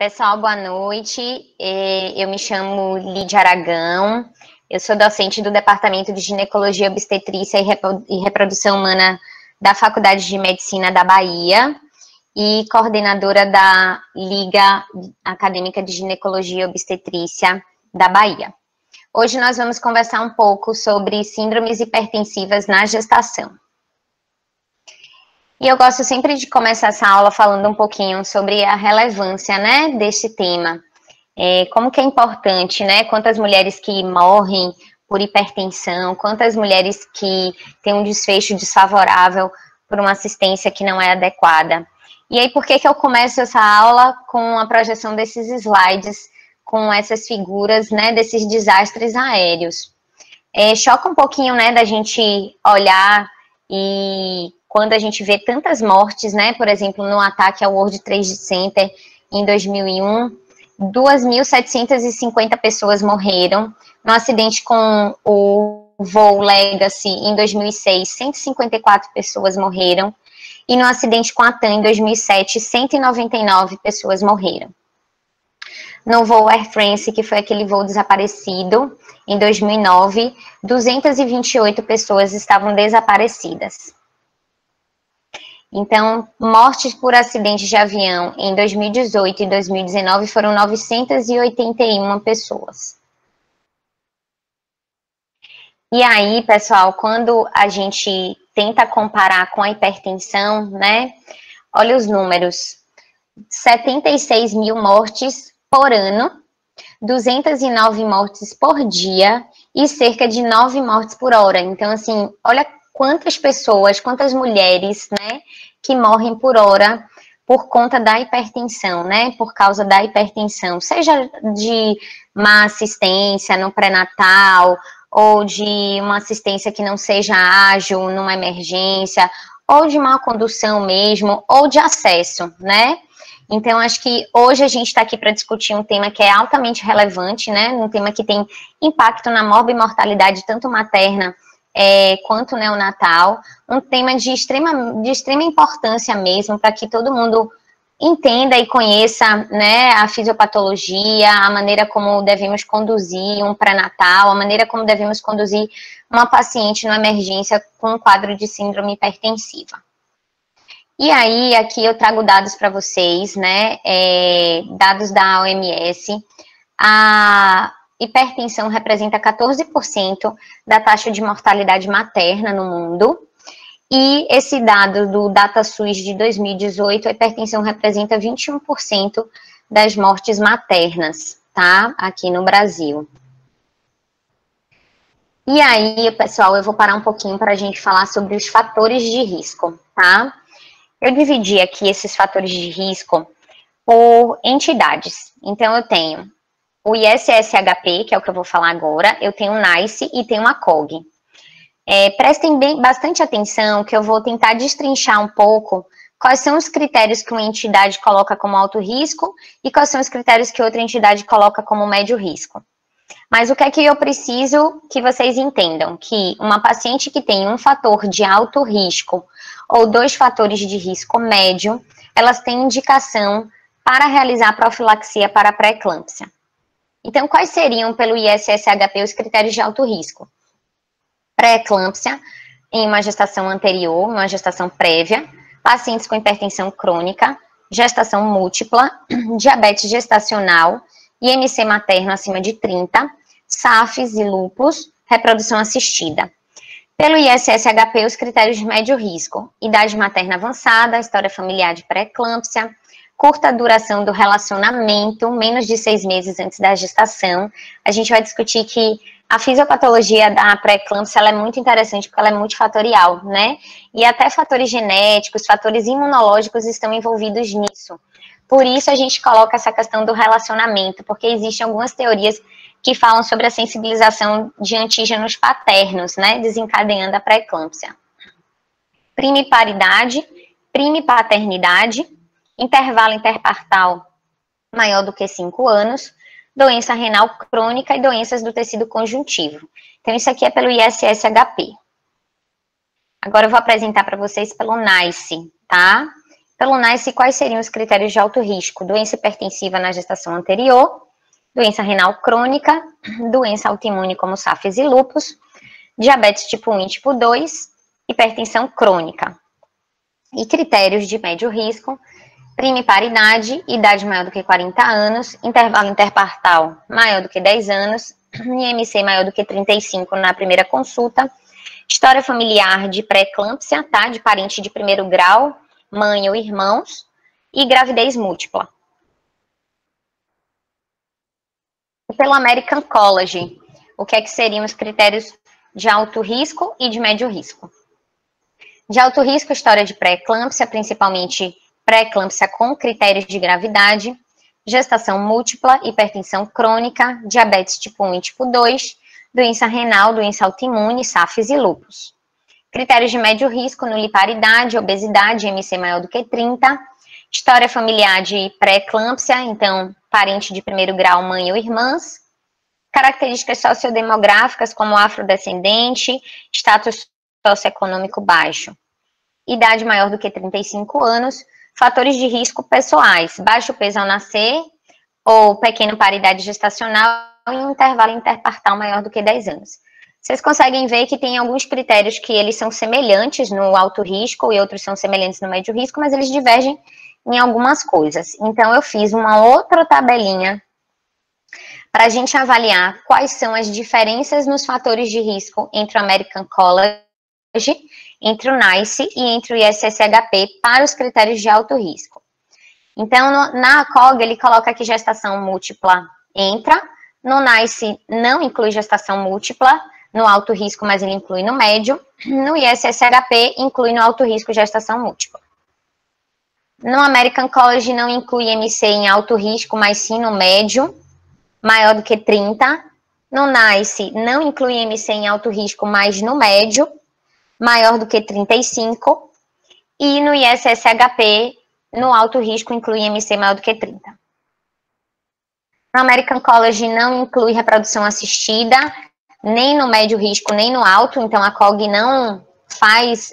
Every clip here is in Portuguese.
Pessoal, boa noite. Eu me chamo Lídia Aragão, eu sou docente do Departamento de Ginecologia, Obstetrícia e Reprodução Humana da Faculdade de Medicina da Bahia e coordenadora da Liga Acadêmica de Ginecologia e Obstetrícia da Bahia. Hoje nós vamos conversar um pouco sobre síndromes hipertensivas na gestação. E eu gosto sempre de começar essa aula falando um pouquinho sobre a relevância, né, deste tema. Como que é importante, né, quantas mulheres que morrem por hipertensão, quantas mulheres que têm um desfecho desfavorável por uma assistência que não é adequada. E aí, por que eu começo essa aula com a projeção desses slides, com essas figuras, né, desses desastres aéreos? Choca um pouquinho, né, da gente olhar e quando a gente vê tantas mortes, né, por exemplo, no ataque ao World Trade Center em 2001, 2.750 pessoas morreram. No acidente com o voo Legacy em 2006, 154 pessoas morreram. E no acidente com a TAM em 2007, 199 pessoas morreram. No voo Air France, que foi aquele voo desaparecido, em 2009, 228 pessoas estavam desaparecidas. Então, mortes por acidente de avião em 2018 e 2019 foram 981 pessoas. E aí, pessoal, quando a gente tenta comparar com a hipertensão, né, olha os números, 76 mil mortes por ano, 209 mortes por dia e cerca de 9 mortes por hora. Então, assim, olha quantas pessoas, quantas mulheres, né, que morrem por hora por conta da hipertensão, né, por causa da hipertensão, seja de má assistência no pré-natal, ou de uma assistência que não seja ágil numa emergência, ou de má condução mesmo, ou de acesso, né. Então, acho que hoje a gente está aqui para discutir um tema que é altamente relevante, né, um tema que tem impacto na morbimortalidade, tanto materna quanto neonatal, um tema de extrema importância mesmo, para que todo mundo entenda e conheça, né, a fisiopatologia, a maneira como devemos conduzir um pré-natal, a maneira como devemos conduzir uma paciente numa emergência com um quadro de síndrome hipertensiva. E aí, aqui eu trago dados para vocês, né, dados da OMS. A hipertensão representa 14% da taxa de mortalidade materna no mundo. E esse dado do DataSUS de 2018, a hipertensão representa 21% das mortes maternas, tá? Aqui no Brasil. E aí, pessoal, eu vou parar um pouquinho para a gente falar sobre os fatores de risco, tá? Eu dividi aqui esses fatores de risco por entidades. Então, eu tenho o ISSHP, que é o que eu vou falar agora, eu tenho o NICE e tenho a COG. Prestem bastante atenção, que eu vou tentar destrinchar um pouco quais são os critérios que uma entidade coloca como alto risco e quais são os critérios que outra entidade coloca como médio risco. Mas o que é que eu preciso que vocês entendam? Que uma paciente que tem um fator de alto risco ou 2 fatores de risco médio, elas têm indicação para realizar profilaxia para pré-eclâmpsia. Então, quais seriam, pelo ISSHP, os critérios de alto risco? Pré-eclâmpsia, em uma gestação anterior, uma gestação prévia, pacientes com hipertensão crônica, gestação múltipla, diabetes gestacional, IMC materno acima de 30, SAFs e lúpus, reprodução assistida. Pelo ISSHP, os critérios de médio risco: idade materna avançada, história familiar de pré-eclâmpsia, curta duração do relacionamento, menos de 6 meses antes da gestação. A gente vai discutir que a fisiopatologia da pré-eclâmpsia é muito interessante porque ela é multifatorial, né? E até fatores genéticos, fatores imunológicos estão envolvidos nisso. Por isso a gente coloca essa questão do relacionamento, porque existem algumas teorias que falam sobre a sensibilização de antígenos paternos, né? Desencadeando a pré-eclâmpsia. Primiparidade, primipaternidade, intervalo interpartal maior do que 5 anos, doença renal crônica e doenças do tecido conjuntivo. Então, isso aqui é pelo ISSHP. Agora eu vou apresentar para vocês pelo NICE, tá? Pelo NICE, quais seriam os critérios de alto risco? Doença hipertensiva na gestação anterior, doença renal crônica, doença autoimune como SAFES e lúpus, diabetes tipo 1 e tipo 2, hipertensão crônica. E critérios de médio risco: primiparidade, idade maior do que 40 anos, intervalo interpartal maior do que 10 anos, IMC maior do que 35 na primeira consulta, história familiar de pré-eclâmpsia, tá? De parente de primeiro grau, mãe ou irmãos, e gravidez múltipla. Pelo American College, o que é que seriam os critérios de alto risco e de médio risco? De alto risco, história de pré-eclâmpsia, principalmente pré-eclâmpsia com critérios de gravidade, gestação múltipla, hipertensão crônica, diabetes tipo 1 e tipo 2, doença renal, doença autoimune, SAFES e lúpus. Critérios de médio risco, nuliparidade, obesidade, IMC maior do que 30, história familiar de pré-eclâmpsia, então parente de primeiro grau, mãe ou irmãs, características sociodemográficas como afrodescendente, status socioeconômico baixo, idade maior do que 35 anos, fatores de risco pessoais, baixo peso ao nascer ou pequena paridade gestacional e um intervalo interpartal maior do que 10 anos. Vocês conseguem ver que tem alguns critérios que eles são semelhantes no alto risco e outros são semelhantes no médio risco, mas eles divergem em algumas coisas. Então, eu fiz uma outra tabelinha para a gente avaliar quais são as diferenças nos fatores de risco entre o American College, entre o NICE e entre o ISSHP para os critérios de alto risco. Então, na COG, ele coloca que gestação múltipla entra, no NICE não inclui gestação múltipla, no alto risco, mas ele inclui no médio, no ISSHP inclui no alto risco gestação múltipla. No American College não inclui MC em alto risco, mas sim no médio, maior do que 30. No NICE não inclui MC em alto risco, mas no médio, maior do que 35. E no ISSHP, no alto risco, inclui MC maior do que 30. No American College não inclui reprodução assistida, nem no médio risco, nem no alto, então a COG não faz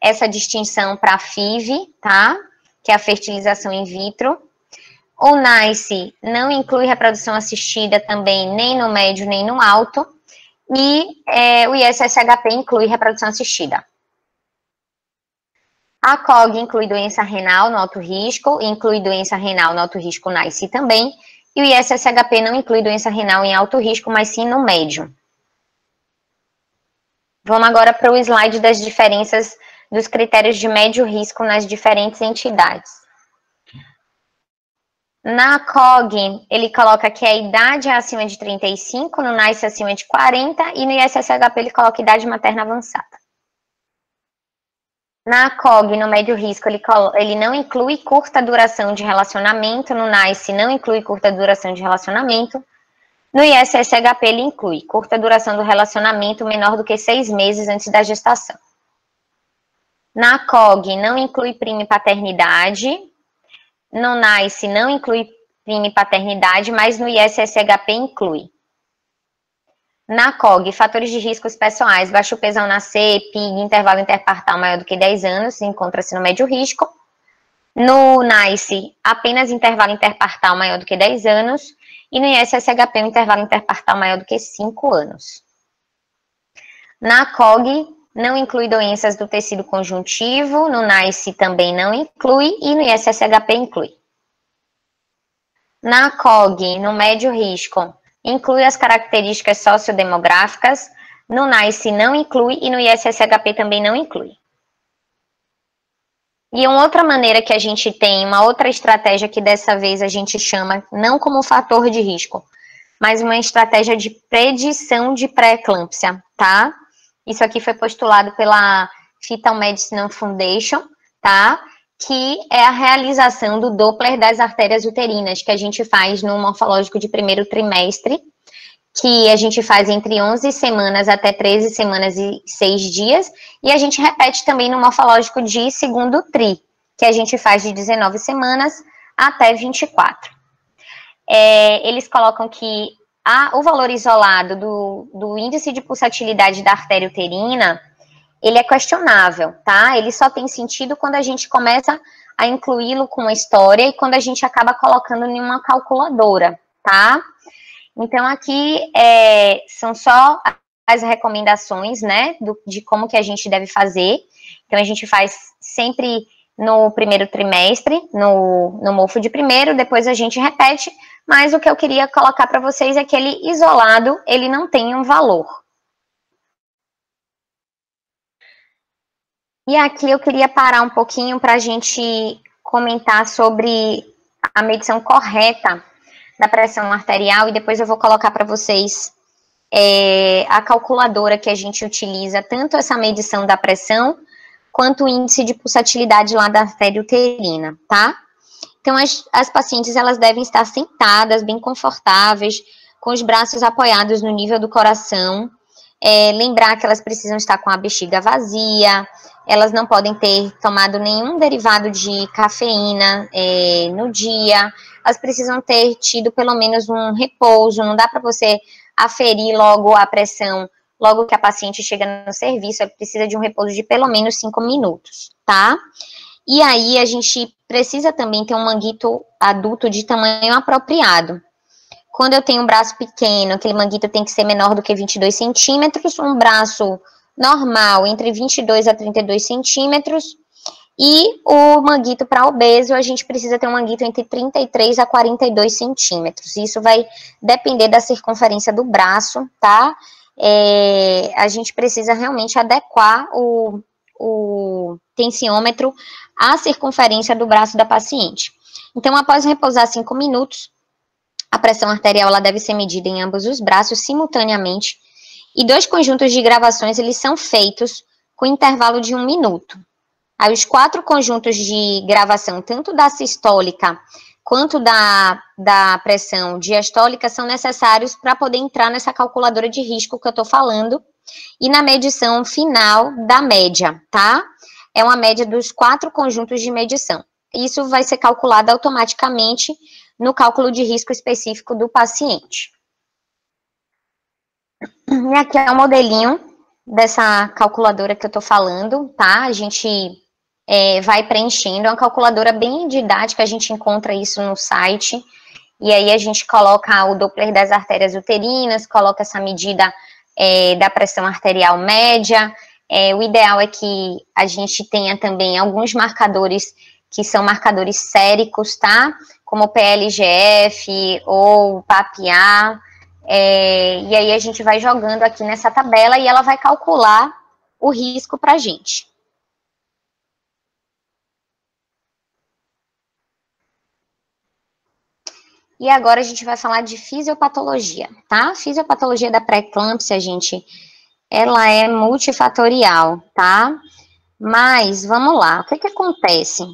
essa distinção para a FIV, tá? Que é a fertilização in vitro. O NICE não inclui reprodução assistida também, nem no médio, nem no alto. E o ISSHP inclui reprodução assistida. A COG inclui doença renal no alto risco, inclui doença renal no alto risco NICE também, e o ISSHP não inclui doença renal em alto risco, mas sim no médio. Vamos agora para o slide das diferenças dos critérios de médio risco nas diferentes entidades. Na COG, ele coloca que a idade é acima de 35, no NICE acima de 40, e no ISSHP ele coloca idade materna avançada. Na COG, no médio risco, ele não inclui curta duração de relacionamento, no NICE não inclui curta duração de relacionamento, no ISSHP ele inclui curta duração do relacionamento menor do que 6 meses antes da gestação. Na COG não inclui paternidade, no NICE não inclui paternidade, mas no ISSHP inclui. Na COG, fatores de riscos pessoais, baixo peso ao nascer, PIG, intervalo interpartal maior do que 10 anos, encontra-se no médio risco. No NICE, apenas intervalo interpartal maior do que 10 anos. E no ISSHP, um intervalo interpartal maior do que 5 anos. Na COG, não inclui doenças do tecido conjuntivo, no NICE também não inclui, e no ISSHP inclui. Na COG, no médio risco, inclui as características sociodemográficas, no NICE não inclui e no ISSHP também não inclui. E uma outra maneira que a gente tem, uma outra estratégia que dessa vez a gente chama não como fator de risco, mas uma estratégia de predição de pré-eclâmpsia, tá? Isso aqui foi postulado pela Fetal Medicine Foundation, tá? Que é a realização do Doppler das artérias uterinas, que a gente faz no morfológico de primeiro trimestre, que a gente faz entre 11 semanas até 13 semanas e 6 dias, e a gente repete também no morfológico de segundo tri, que a gente faz de 19 semanas até 24. Eles colocam que o valor isolado do índice de pulsatilidade da artéria uterina, ele é questionável, tá? Ele só tem sentido quando a gente começa a incluí-lo com uma história e quando a gente acaba colocando em uma calculadora, tá? Então, aqui são só as recomendações, né, de como que a gente deve fazer. Então, a gente faz sempre no primeiro trimestre, no MOFO de primeiro, depois a gente repete, mas o que eu queria colocar para vocês é que ele isolado, ele não tem um valor. E aqui eu queria parar um pouquinho para a gente comentar sobre a medição correta da pressão arterial e depois eu vou colocar para vocês a calculadora que a gente utiliza, tanto essa medição da pressão, quanto o índice de pulsatilidade lá da artéria uterina, tá? Então, as pacientes, elas devem estar sentadas, bem confortáveis, com os braços apoiados no nível do coração, lembrar que elas precisam estar com a bexiga vazia, elas não podem ter tomado nenhum derivado de cafeína no dia, elas precisam ter tido pelo menos um repouso, não dá para você aferir logo a pressão, logo que a paciente chega no serviço, ela precisa de um repouso de pelo menos 5 minutos, tá? E aí a gente precisa também ter um manguito adulto de tamanho apropriado. Quando eu tenho um braço pequeno, aquele manguito tem que ser menor do que 22 centímetros, um braço normal entre 22 a 32 centímetros, e o manguito para obeso, a gente precisa ter um manguito entre 33 a 42 centímetros. Isso vai depender da circunferência do braço, tá? A gente precisa realmente adequar o tensiômetro à circunferência do braço da paciente. Então, após repousar 5 minutos, a pressão arterial ela deve ser medida em ambos os braços simultaneamente, e 2 conjuntos de gravações, eles são feitos com intervalo de 1 minuto. Aí os 4 conjuntos de gravação, tanto da sistólica quanto da pressão diastólica, são necessários para poder entrar nessa calculadora de risco que eu estou falando, e na medição final da média, tá? É uma média dos 4 conjuntos de medição. Isso vai ser calculado automaticamente no cálculo de risco específico do paciente. E aqui é o modelinho dessa calculadora que eu tô falando, tá? A gente vai preenchendo, é uma calculadora bem didática, a gente encontra isso no site, e aí a gente coloca o Doppler das artérias uterinas, coloca essa medida da pressão arterial média. O ideal é que a gente tenha também alguns marcadores que são marcadores séricos, tá? Como o PLGF ou o PAPA. E aí a gente vai jogando aqui nessa tabela e ela vai calcular o risco para a gente. E agora a gente vai falar de fisiopatologia, tá? A fisiopatologia da pré-eclâmpsia, gente, ela é multifatorial, tá? Mas, vamos lá, o que acontece?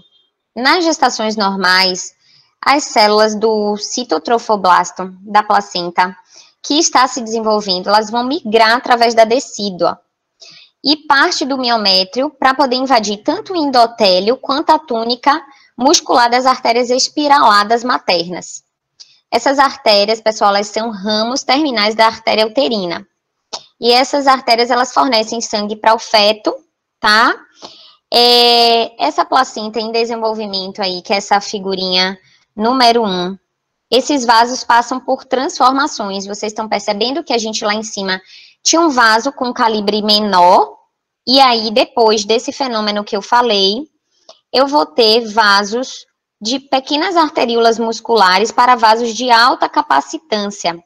Nas gestações normais, as células do citotrofoblasto da placenta, que está se desenvolvendo, elas vão migrar através da decídua e parte do miométrio para poder invadir tanto o endotélio quanto a túnica muscular das artérias espiraladas maternas. Essas artérias, pessoal, elas são ramos terminais da artéria uterina. E essas artérias, elas fornecem sangue para o feto, tá? Essa placenta em desenvolvimento aí, que é essa figurinha número 1, esses vasos passam por transformações. Vocês estão percebendo que a gente lá em cima tinha um vaso com calibre menor, e aí depois desse fenômeno que eu falei, eu vou ter vasos de pequenas arteríolas musculares para vasos de alta capacitância,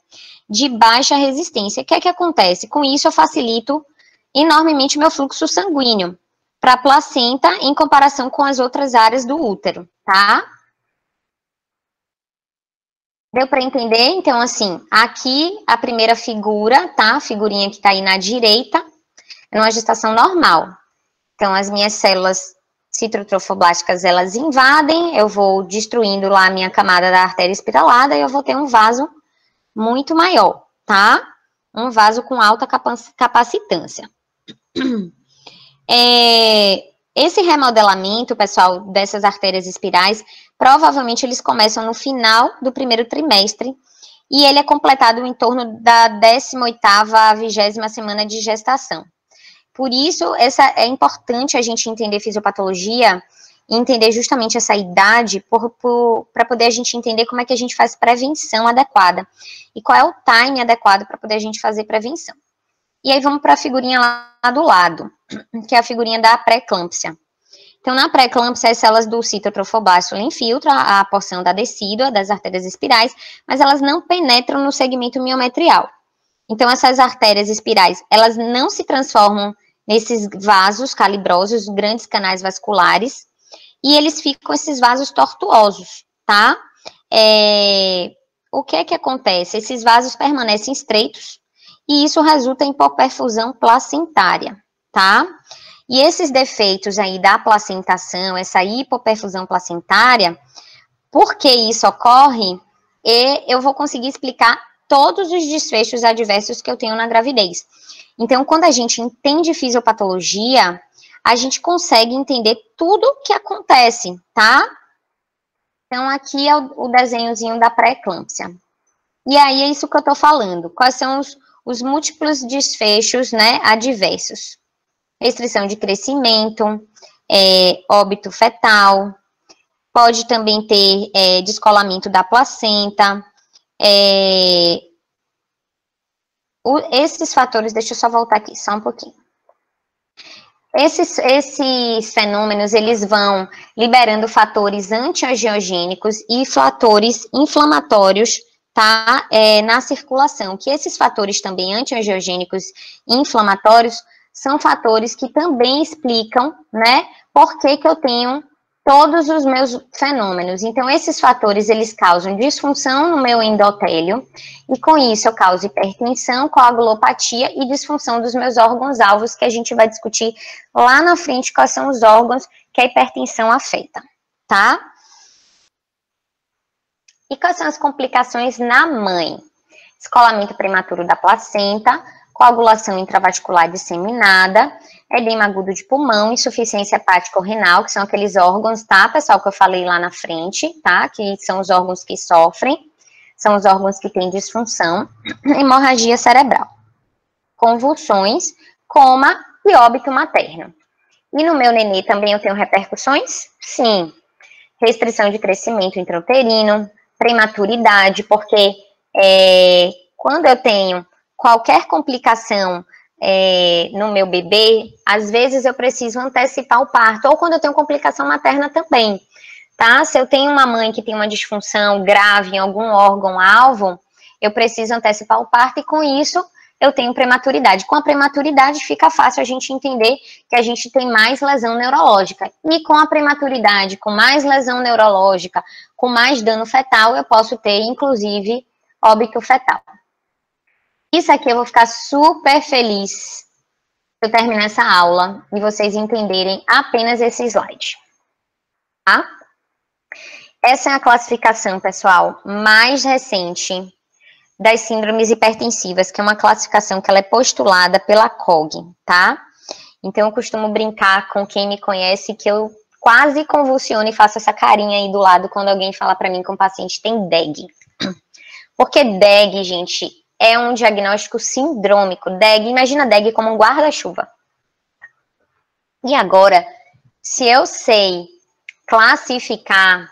de baixa resistência. O que é que acontece? Com isso eu facilito enormemente meu fluxo sanguíneo para a placenta em comparação com as outras áreas do útero, tá? Deu para entender? Então, assim, aqui a primeira figura, tá? A figurinha que está aí na direita, é uma gestação normal. Então, as minhas células citotrofoblásticas, elas invadem, eu vou destruindo lá a minha camada da artéria espiralada e eu vou ter um vaso muito maior, tá? Um vaso com alta capacitância. Esse remodelamento, pessoal, dessas artérias espirais, provavelmente eles começam no final do primeiro trimestre e ele é completado em torno da 18ª à 20ª semana de gestação. Por isso, é importante a gente entender fisiopatologia e entender justamente essa idade para poder a gente entender como é que a gente faz prevenção adequada e qual é o time adequado para poder a gente fazer prevenção. E aí vamos para a figurinha lá do lado, que é a figurinha da pré-eclâmpsia. Então, na pré-eclâmpsia, as células do citotrofoblástulo infiltram a porção da decídua, das artérias espirais, mas elas não penetram no segmento miometrial. Então, essas artérias espirais, elas não se transformam nesses vasos calibrosos, grandes canais vasculares, e eles ficam esses vasos tortuosos, tá? O que é que acontece? Esses vasos permanecem estreitos, e isso resulta em hipoperfusão placentária, tá? E esses defeitos aí da placentação, essa hipoperfusão placentária, por que isso ocorre? E eu vou conseguir explicar todos os desfechos adversos que eu tenho na gravidez. Então, quando a gente entende fisiopatologia, a gente consegue entender tudo o que acontece, tá? Então, aqui é o desenhozinho da pré-eclâmpsia. E aí, é isso que eu tô falando. Quais são os múltiplos desfechos, né, adversos? Restrição de crescimento, óbito fetal, pode também ter descolamento da placenta. Esses fatores, deixa eu só voltar aqui, só um pouquinho. Esses fenômenos, eles vão liberando fatores antiangiogênicos e fatores inflamatórios, tá, na circulação, que esses fatores também antiangiogênicos e inflamatórios são fatores que também explicam, né, por que eu tenho todos os meus fenômenos. Então, esses fatores, eles causam disfunção no meu endotélio, e com isso eu causo hipertensão, coagulopatia e disfunção dos meus órgãos-alvos, que a gente vai discutir lá na frente quais são os órgãos que a hipertensão afeta, tá? E quais são as complicações na mãe? Descolamento prematuro da placenta, coagulação intravascular disseminada, edema agudo de pulmão, insuficiência hepática ou renal, que são aqueles órgãos, tá, pessoal, que eu falei lá na frente, tá, que são os órgãos que sofrem, são os órgãos que têm disfunção, hemorragia cerebral, convulsões, coma e óbito materno. E no meu nenê também eu tenho repercussões? Sim. Restrição de crescimento intrauterino, prematuridade, porque quando eu tenho qualquer complicação no meu bebê, às vezes eu preciso antecipar o parto, ou quando eu tenho complicação materna também, tá? Se eu tenho uma mãe que tem uma disfunção grave em algum órgão-alvo, eu preciso antecipar o parto, e com isso eu tenho prematuridade. Com a prematuridade fica fácil a gente entender que a gente tem mais lesão neurológica, e com a prematuridade, com mais lesão neurológica, com mais dano fetal, eu posso ter, inclusive, óbito fetal. Isso aqui eu vou ficar super feliz se eu terminar essa aula e vocês entenderem apenas esse slide, tá? Essa é a classificação, pessoal, mais recente das síndromes hipertensivas, que é uma classificação que ela é postulada pela COG, tá? Então, eu costumo brincar com quem me conhece que eu quase convulsiono e faço essa carinha aí do lado quando alguém fala para mim que um paciente tem DEG. Porque DEG, gente, é um diagnóstico sindrômico. DEG, imagina DEG como um guarda-chuva. E agora, se eu sei classificar,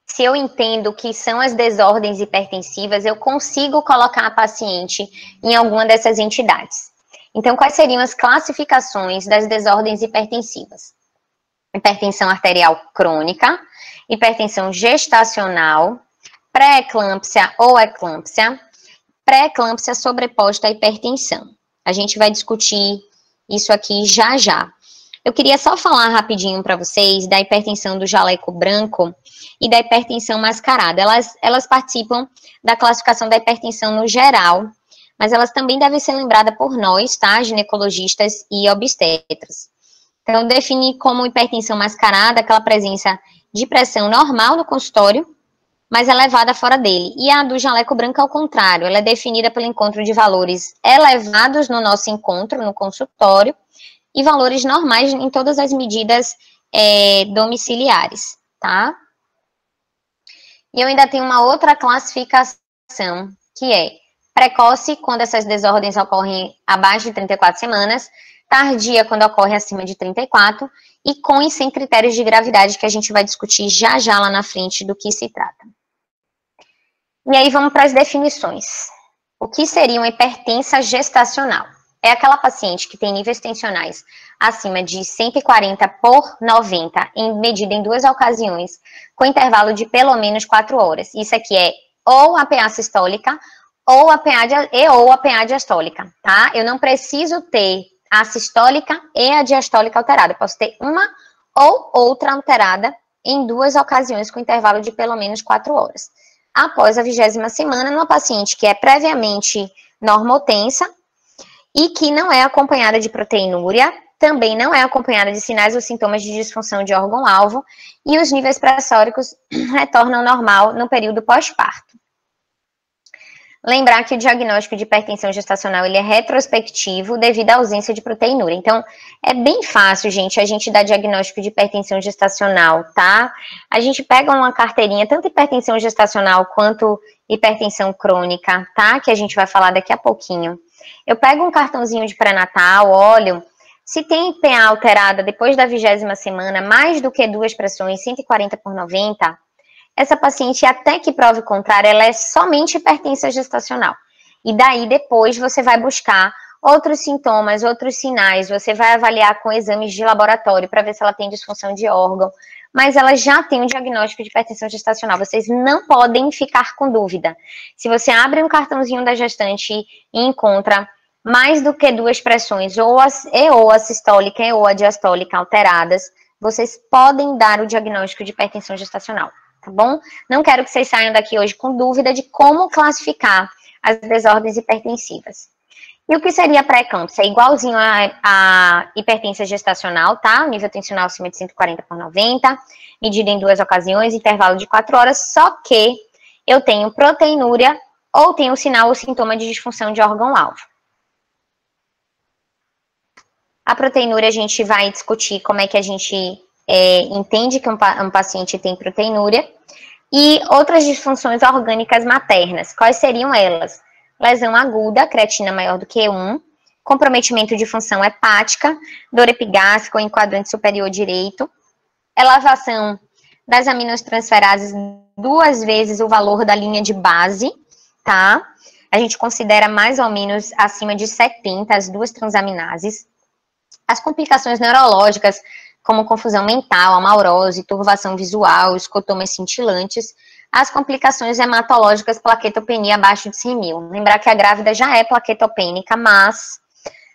se eu entendo o que são as desordens hipertensivas, eu consigo colocar a paciente em alguma dessas entidades. Então, quais seriam as classificações das desordens hipertensivas? Hipertensão arterial crônica, hipertensão gestacional, pré-eclâmpsia ou eclâmpsia, pré-eclâmpsia sobreposta à hipertensão. A gente vai discutir isso aqui já já. Eu queria só falar rapidinho para vocês da hipertensão do jaleco branco e da hipertensão mascarada. Elas participam da classificação da hipertensão no geral, mas elas também devem ser lembradas por nós, tá? Ginecologistas e obstetras. Então, eu defini como hipertensão mascarada aquela presença de pressão normal no consultório, mas elevada fora dele. E a do jaleco branco, ao contrário, ela é definida pelo encontro de valores elevados no nosso encontro, no consultório, e valores normais em todas as medidas domiciliares, tá? E eu ainda tenho uma outra classificação, que é precoce, quando essas desordens ocorrem abaixo de 34 semanas, tardia, quando ocorre acima de 34, e com e sem critérios de gravidade, que a gente vai discutir já já lá na frente do que se trata. E aí vamos para as definições. O que seria uma hipertensa gestacional? É aquela paciente que tem níveis tensionais acima de 140/90, medida em 2 ocasiões, com intervalo de pelo menos 4 horas. Isso aqui é ou a PA sistólica ou a PA diastólica, tá? Eu não preciso ter a sistólica e a diastólica alterada. Eu posso ter uma ou outra alterada em 2 ocasiões com intervalo de pelo menos 4 horas. Após a 20ª semana, numa paciente que é previamente normotensa e que não é acompanhada de proteinúria, também não é acompanhada de sinais ou sintomas de disfunção de órgão-alvo, e os níveis pressóricos retornam ao normal no período pós-parto. Lembrar que o diagnóstico de hipertensão gestacional ele é retrospectivo devido à ausência de proteinúria. Então, é bem fácil, gente, a gente dar diagnóstico de hipertensão gestacional, tá? A gente pega uma carteirinha, tanto hipertensão gestacional quanto hipertensão crônica, tá? Que a gente vai falar daqui a pouquinho. Eu pego um cartãozinho de pré-natal, olho, se tem PA alterada depois da 20ª semana, mais do que 2 pressões, 140/90, essa paciente, até que prove o contrário, ela é somente hipertensa gestacional. E daí, depois, você vai buscar outros sintomas, outros sinais, você vai avaliar com exames de laboratório para ver se ela tem disfunção de órgão, mas ela já tem um diagnóstico de hipertensão gestacional. Vocês não podem ficar com dúvida. Se você abre um cartãozinho da gestante e encontra mais do que 2 pressões, ou a sistólica ou a diastólica alteradas, vocês podem dar o diagnóstico de hipertensão gestacional. Tá bom? Não quero que vocês saiam daqui hoje com dúvida de como classificar as desordens hipertensivas. E o que seria pré-eclâmpsia? É igualzinho a hipertensão gestacional, tá? Nível tensional acima de 140/90, medida em 2 ocasiões, intervalo de 4 horas, só que eu tenho proteinúria ou tenho sinal ou sintoma de disfunção de órgão-alvo. A proteinúria a gente vai discutir como é que a gente entende que um paciente tem proteinúria, e outras disfunções orgânicas maternas. Quais seriam elas? Lesão aguda, creatina maior do que 1, comprometimento de função hepática, dor epigástrica ou enquadrante superior direito, elevação das aminotransferases 2 vezes o valor da linha de base, tá? A gente considera mais ou menos acima de 70 as 2 transaminases. As complicações neurológicas, como confusão mental, amaurose, turvação visual, escotomas cintilantes, as complicações hematológicas, plaquetopenia abaixo de 100.000. Lembrar que a grávida já é plaquetopênica, mas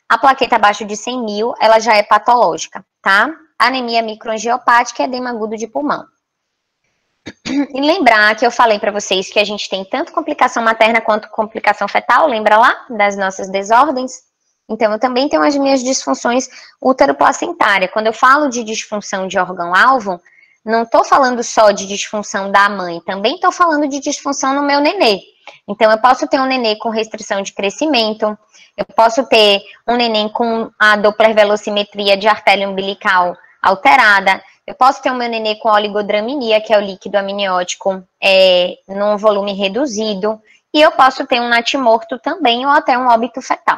a plaqueta abaixo de 100.000, ela já é patológica, tá? Anemia microangiopática e edema agudo de pulmão. E lembrar que eu falei para vocês que a gente tem tanto complicação materna quanto complicação fetal, lembra lá das nossas desordens? Então, eu também tenho as minhas disfunções útero-placentária. Quando eu falo de disfunção de órgão-alvo, não estou falando só de disfunção da mãe, também estou falando de disfunção no meu nenê. Então, eu posso ter um nenê com restrição de crescimento, eu posso ter um neném com a Doppler velocimetria de artéria umbilical alterada, eu posso ter o meu nenê com oligodramia, que é o líquido amniótico num volume reduzido, e eu posso ter um natimorto também, ou até um óbito fetal.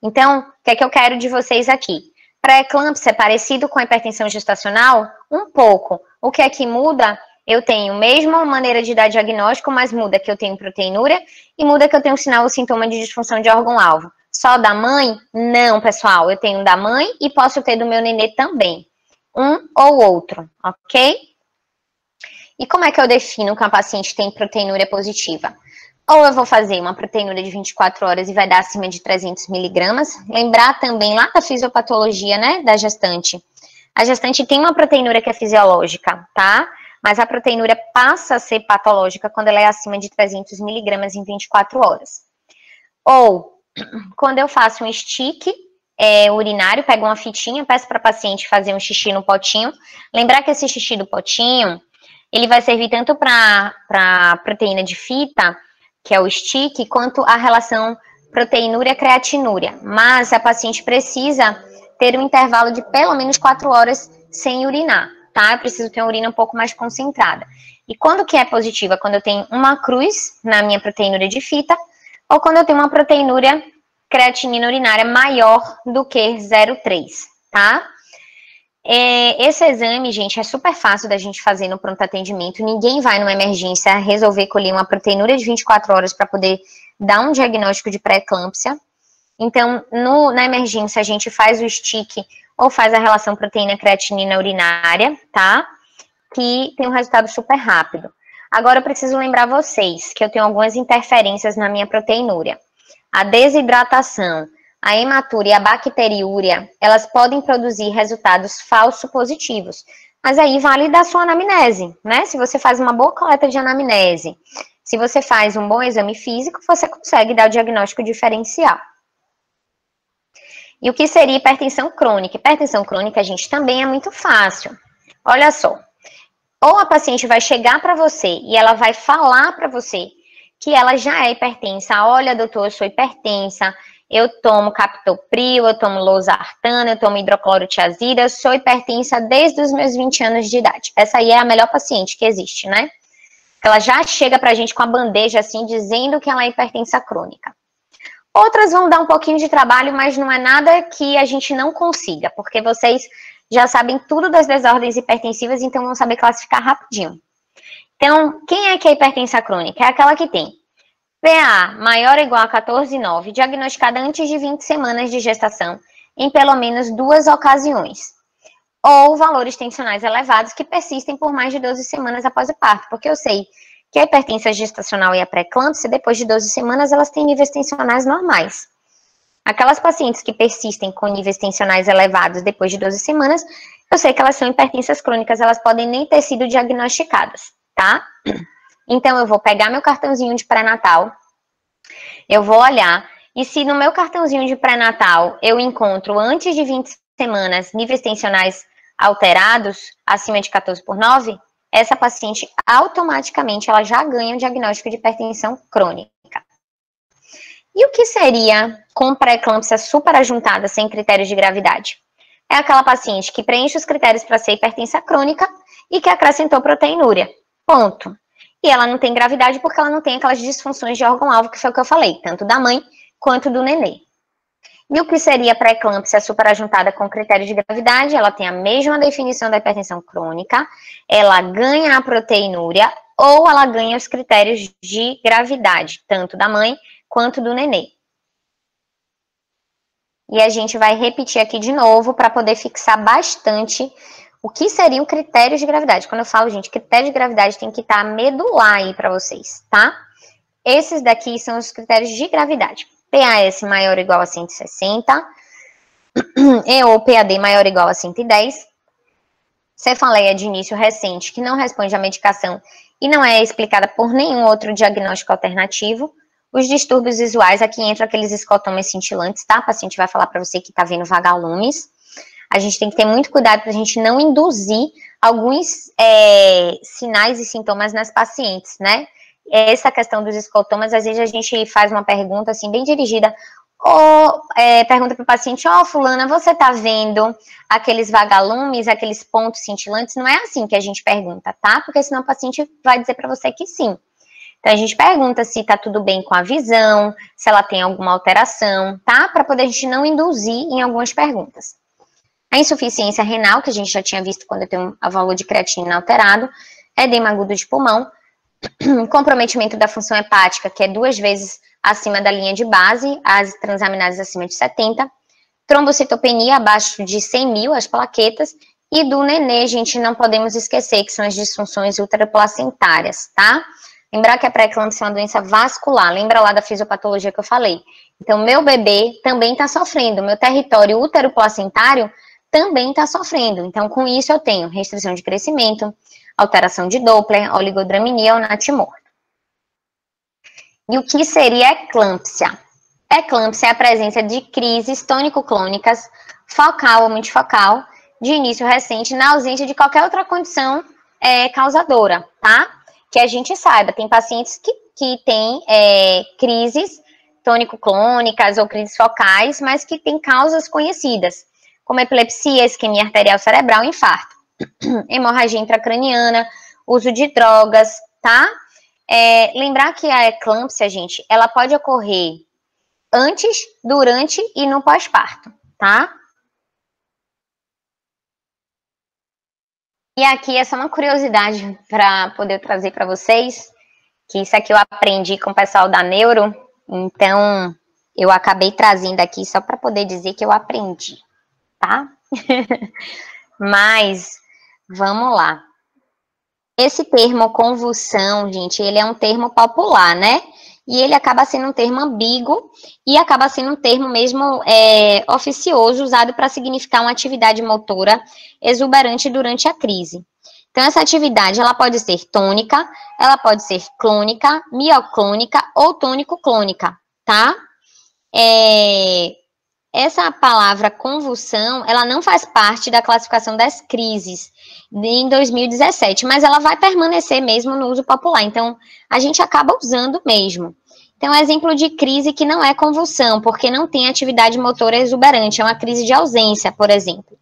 Então, o que é que eu quero de vocês aqui? Pré-eclâmpsia é parecido com a hipertensão gestacional? Um pouco. O que é que muda? Eu tenho a mesma maneira de dar diagnóstico, mas muda que eu tenho proteinúria e muda que eu tenho sinal ou sintoma de disfunção de órgão-alvo. Só da mãe? Não, pessoal. Eu tenho da mãe e posso ter do meu nenê também. Um ou outro, ok? E como é que eu defino que uma paciente tem proteinúria positiva? Ou eu vou fazer uma proteinúria de 24 horas e vai dar acima de 300 miligramas. Lembrar também lá da fisiopatologia, né, da gestante. A gestante tem uma proteinúria que é fisiológica, tá? Mas a proteinúria passa a ser patológica quando ela é acima de 300 miligramas em 24 horas. Ou, quando eu faço um stick urinário, pego uma fitinha, peço para a paciente fazer um xixi no potinho. Lembrar que esse xixi do potinho, ele vai servir tanto para proteína de fita, que é o stick, quanto a relação proteinúria-creatinúria. Mas a paciente precisa ter um intervalo de pelo menos 4 horas sem urinar, tá? Eu preciso ter uma urina um pouco mais concentrada. E quando que é positiva? Quando eu tenho uma cruz na minha proteinúria de fita, ou quando eu tenho uma proteinúria creatinina urinária maior do que 0,3, tá? Esse exame, gente, é super fácil da gente fazer no pronto atendimento. Ninguém vai numa emergência resolver colher uma proteinúria de 24 horas para poder dar um diagnóstico de pré-eclâmpsia. Então, na emergência, a gente faz o stick ou faz a relação proteína-creatinina urinária, tá? Que tem um resultado super rápido. Agora, eu preciso lembrar vocês que eu tenho algumas interferências na minha proteinúria. A desidratação, a hematúria e a bacteriúria, elas podem produzir resultados falso positivos. Mas aí vale da sua anamnese, né? Se você faz uma boa coleta de anamnese, se você faz um bom exame físico, você consegue dar o diagnóstico diferencial. E o que seria hipertensão crônica? Hipertensão crônica, gente, também é muito fácil. Olha só. Ou a paciente vai chegar para você e ela vai falar para você que ela já é hipertensa. Olha, doutor, eu sou hipertensa, eu tomo captopril, eu tomo losartano, eu tomo hidroclorotiazida, eu sou hipertensa desde os meus 20 anos de idade. Essa aí é a melhor paciente que existe, né? Ela já chega pra gente com a bandeja assim, dizendo que ela é hipertensa crônica. Outras vão dar um pouquinho de trabalho, mas não é nada que a gente não consiga, porque vocês já sabem tudo das desordens hipertensivas, então vão saber classificar rapidinho. Então, quem é que é hipertensa crônica? É aquela que tem PA maior ou igual a 14,9, diagnosticada antes de 20 semanas de gestação, em pelo menos 2 ocasiões. Ou valores tensionais elevados que persistem por mais de 12 semanas após o parto, porque eu sei que a hipertensão gestacional e a pré-eclâmpsia, depois de 12 semanas, elas têm níveis tensionais normais. Aquelas pacientes que persistem com níveis tensionais elevados depois de 12 semanas, eu sei que elas são hipertensas crônicas, elas podem nem ter sido diagnosticadas, tá? Então, eu vou pegar meu cartãozinho de pré-natal, eu vou olhar, e se no meu cartãozinho de pré-natal eu encontro antes de 20 semanas níveis tensionais alterados, acima de 14/9, essa paciente automaticamente ela já ganha um diagnóstico de hipertensão crônica. E o que seria com pré-eclâmpsia superajuntada sem critérios de gravidade? É aquela paciente que preenche os critérios para ser hipertensa crônica e que acrescentou proteinúria. Ponto. E ela não tem gravidade porque ela não tem aquelas disfunções de órgão-alvo, que foi o que eu falei, tanto da mãe quanto do nenê. E o que seria pré-eclâmpsia superajuntada com critério de gravidade? Ela tem a mesma definição da hipertensão crônica, ela ganha a proteinúria ou ela ganha os critérios de gravidade, tanto da mãe quanto do nenê. E a gente vai repetir aqui de novo para poder fixar bastante o que seria o critério de gravidade. Quando eu falo, gente, critério de gravidade tem que estar medular aí para vocês, tá? Esses daqui são os critérios de gravidade. PAS maior ou igual a 160, e ou PAD maior ou igual a 110, cefaleia de início recente que não responde à medicação e não é explicada por nenhum outro diagnóstico alternativo, os distúrbios visuais, aqui entram aqueles escotomas cintilantes, tá? A paciente vai falar para você que tá vendo vagalumes. A gente tem que ter muito cuidado para a gente não induzir alguns sinais e sintomas nas pacientes, né? Essa questão dos escotomas, às vezes a gente faz uma pergunta assim bem dirigida, ou pergunta para o paciente, fulana, você tá vendo aqueles vagalumes, aqueles pontos cintilantes? Não é assim que a gente pergunta, tá? Porque senão o paciente vai dizer para você que sim. Então a gente pergunta se tá tudo bem com a visão, se ela tem alguma alteração, tá? Para poder a gente não induzir em algumas perguntas. A insuficiência renal, que a gente já tinha visto quando eu tenho o valor de creatinina alterado, edema agudo de pulmão, comprometimento da função hepática, que é 2 vezes acima da linha de base, as transaminases acima de 70, trombocitopenia abaixo de 100.000, as plaquetas, e do nenê, gente, não podemos esquecer que são as disfunções uteroplacentárias, tá? Lembrar que a pré-eclâmpsia é uma doença vascular, lembra lá da fisiopatologia que eu falei? Então, meu bebê também está sofrendo, meu território uteroplacentário também está sofrendo. Então, com isso eu tenho restrição de crescimento, alteração de Doppler, oligodramia ou natimorto. E o que seria eclâmpsia? Eclâmpsia é a presença de crises tônico-clônicas, focal ou multifocal, de início recente, na ausência de qualquer outra condição causadora, tá? Que a gente saiba, tem pacientes que têm crises tônico-clônicas ou crises focais, mas que têm causas conhecidas, como epilepsia, isquemia arterial cerebral e infarto. Hemorragia intracraniana, uso de drogas, tá? lembrar que a eclâmpsia, gente, ela pode ocorrer antes, durante e no pós-parto, tá? E aqui é só uma curiosidade para poder trazer para vocês, que isso aqui eu aprendi com o pessoal da Neuro, então eu acabei trazendo aqui só para poder dizer que eu aprendi, tá? Mas, vamos lá. Esse termo convulsão, gente, ele é um termo popular, né? E ele acaba sendo um termo ambíguo e acaba sendo um termo mesmo oficioso, usado para significar uma atividade motora exuberante durante a crise. Então, essa atividade, ela pode ser tônica, ela pode ser clônica, mioclônica ou tônico-clônica, tá? Essa palavra convulsão, ela não faz parte da classificação das crises em 2017, mas ela vai permanecer mesmo no uso popular. Então, a gente acaba usando mesmo. Então, exemplo de crise que não é convulsão, porque não tem atividade motora exuberante, é uma crise de ausência, por exemplo.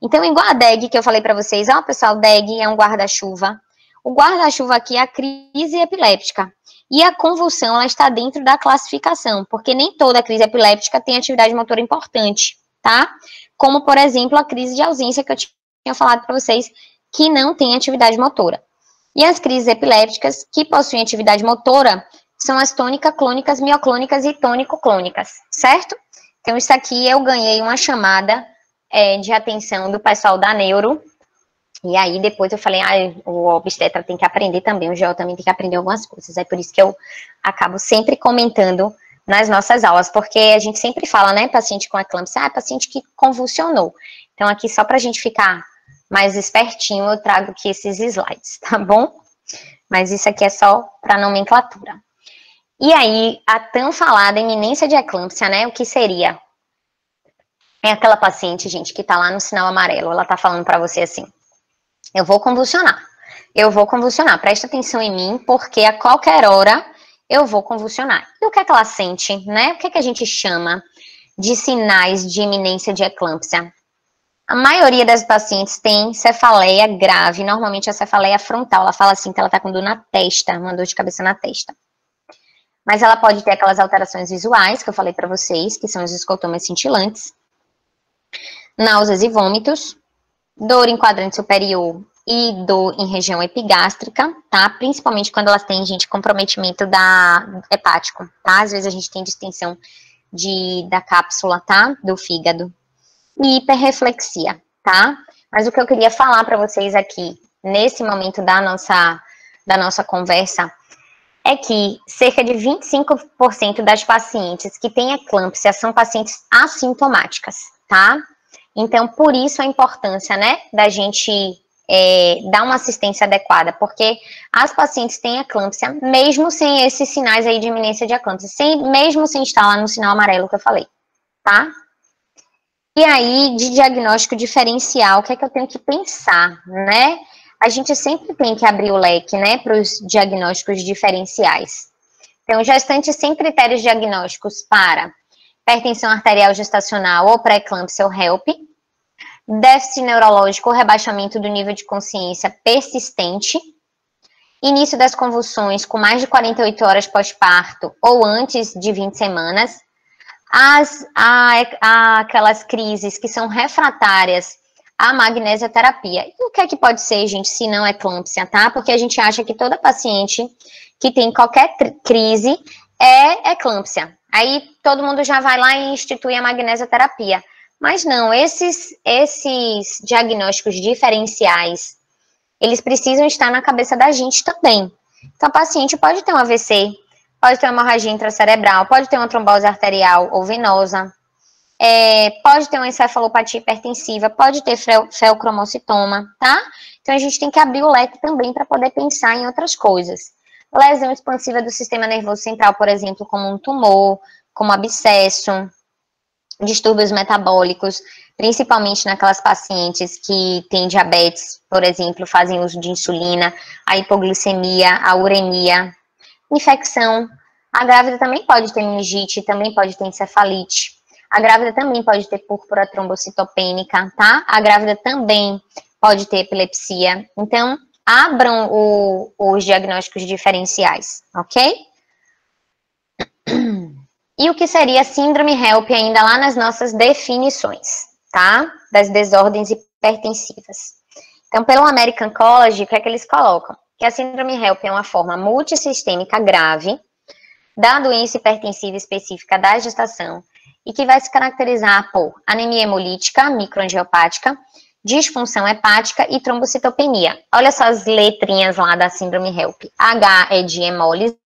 Então, igual a DEG que eu falei para vocês, ó, pessoal, DEG é um guarda-chuva. O guarda-chuva aqui é a crise epiléptica. E a convulsão, ela está dentro da classificação, porque nem toda crise epiléptica tem atividade motora importante, tá? Como, por exemplo, a crise de ausência que eu tinha falado para vocês, que não tem atividade motora. E as crises epilépticas que possuem atividade motora são as tônica, clônicas, mioclônicas e tônico-clônicas, certo? Então, isso aqui eu ganhei uma chamada de atenção do pessoal da Neuro. E aí, depois eu falei, o obstetra tem que aprender também, o GO também tem que aprender algumas coisas. É por isso que eu acabo sempre comentando nas nossas aulas, porque a gente sempre fala, né, paciente com eclâmpsia, paciente que convulsionou. Então, aqui, só pra gente ficar mais espertinho, eu trago aqui esses slides, tá bom? Mas isso aqui é só pra nomenclatura. E aí, a tão falada iminência de eclâmpsia, né, o que seria? É aquela paciente, gente, que tá lá no sinal amarelo, ela tá falando pra você assim, eu vou convulsionar, presta atenção em mim, porque a qualquer hora eu vou convulsionar. E o que é que ela sente, né? O que é que a gente chama de sinais de iminência de eclâmpsia? A maioria das pacientes tem cefaleia grave, normalmente a cefaleia frontal, ela fala assim que ela tá com dor na testa, uma dor de cabeça na testa. Mas ela pode ter aquelas alterações visuais que eu falei pra vocês, que são os escotomas cintilantes, náuseas e vômitos, dor em quadrante superior e dor em região epigástrica, tá? Principalmente quando elas têm, gente, comprometimento hepático, tá? Às vezes a gente tem distensão da cápsula, tá? Do fígado. E hiperreflexia, tá? Mas o que eu queria falar para vocês aqui, nesse momento da nossa conversa, é que cerca de 25% das pacientes que têm eclâmpsia são pacientes assintomáticas, tá? Então, por isso a importância, né, da gente dar uma assistência adequada, porque as pacientes têm eclâmpsia, mesmo sem esses sinais aí de iminência de eclâmpsia, mesmo sem estar lá no sinal amarelo que eu falei, tá? E aí, de diagnóstico diferencial, o que é que eu tenho que pensar, né? A gente sempre tem que abrir o leque, né, para os diagnósticos diferenciais. Então, gestante sem critérios diagnósticos para hipertensão arterial gestacional ou pré-eclâmpsia ou HELP, déficit neurológico ou rebaixamento do nível de consciência persistente, início das convulsões com mais de 48 horas pós-parto ou antes de 20 semanas, aquelas crises que são refratárias à magnesioterapia. E o que é que pode ser, gente, se não eclâmpsia, tá? Porque a gente acha que toda paciente que tem qualquer crise é eclâmpsia. Aí todo mundo já vai lá e institui a magnesioterapia. Mas não, esses diagnósticos diferenciais, eles precisam estar na cabeça da gente também. Então, a paciente pode ter um AVC, pode ter uma hemorragia intracerebral, pode ter uma trombose arterial ou venosa, pode ter uma encefalopatia hipertensiva, pode ter feocromocitoma, tá? Então, a gente tem que abrir o leque também para poder pensar em outras coisas. Lesão expansiva do sistema nervoso central, por exemplo, como um tumor, como abscesso, distúrbios metabólicos, principalmente naquelas pacientes que têm diabetes, por exemplo, fazem uso de insulina, a hipoglicemia, a uremia, infecção. A grávida também pode ter meningite, também pode ter encefalite. A grávida também pode ter púrpura trombocitopênica, tá? A grávida também pode ter epilepsia. Então, abram os diagnósticos diferenciais, ok? E o que seria síndrome HELP ainda lá nas nossas definições, tá? Das desordens hipertensivas. Então, pelo American College, o que é que eles colocam? Que a síndrome HELP é uma forma multissistêmica grave da doença hipertensiva específica da gestação e que vai se caracterizar por anemia hemolítica microangiopática, disfunção hepática e trombocitopenia. Olha só as letrinhas lá da síndrome HELP. H é de hemólise,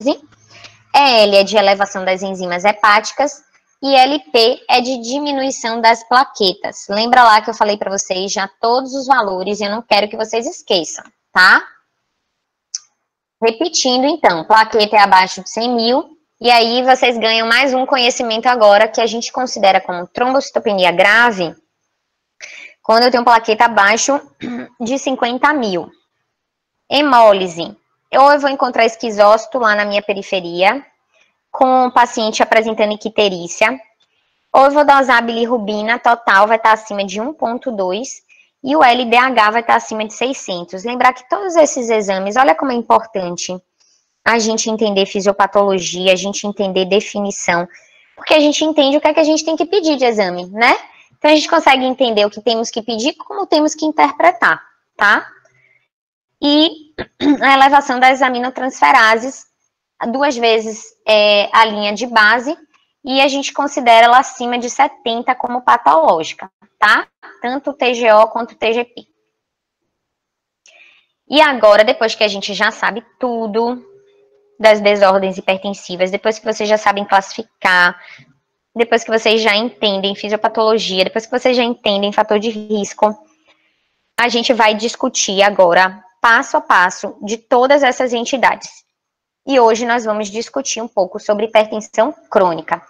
EL é de elevação das enzimas hepáticas e LP é de diminuição das plaquetas. Lembra lá que eu falei para vocês já todos os valores e eu não quero que vocês esqueçam, tá? Repetindo, então, plaqueta é abaixo de 100 mil, e aí vocês ganham mais um conhecimento agora que a gente considera como trombocitopenia grave, quando eu tenho plaqueta abaixo de 50 mil. Hemólise, ou eu vou encontrar esquizócito lá na minha periferia, com o paciente apresentando icterícia, ou eu vou dosar a bilirrubina, total vai estar acima de 1,2, e o LDH vai estar acima de 600. Lembrar que todos esses exames, olha como é importante a gente entender fisiopatologia, a gente entender definição, porque a gente entende o que é que a gente tem que pedir de exame, né? Então a gente consegue entender o que temos que pedir, como temos que interpretar, tá? E a elevação das aminotransferases, 2 vezes a linha de base, e a gente considera ela acima de 70 como patológica, tá? Tanto o TGO quanto o TGP. E agora, depois que a gente já sabe tudo das desordens hipertensivas, depois que vocês já sabem classificar, depois que vocês já entendem fisiopatologia, depois que vocês já entendem fator de risco, a gente vai discutir agora, passo a passo, de todas essas entidades. E hoje nós vamos discutir um pouco sobre hipertensão crônica.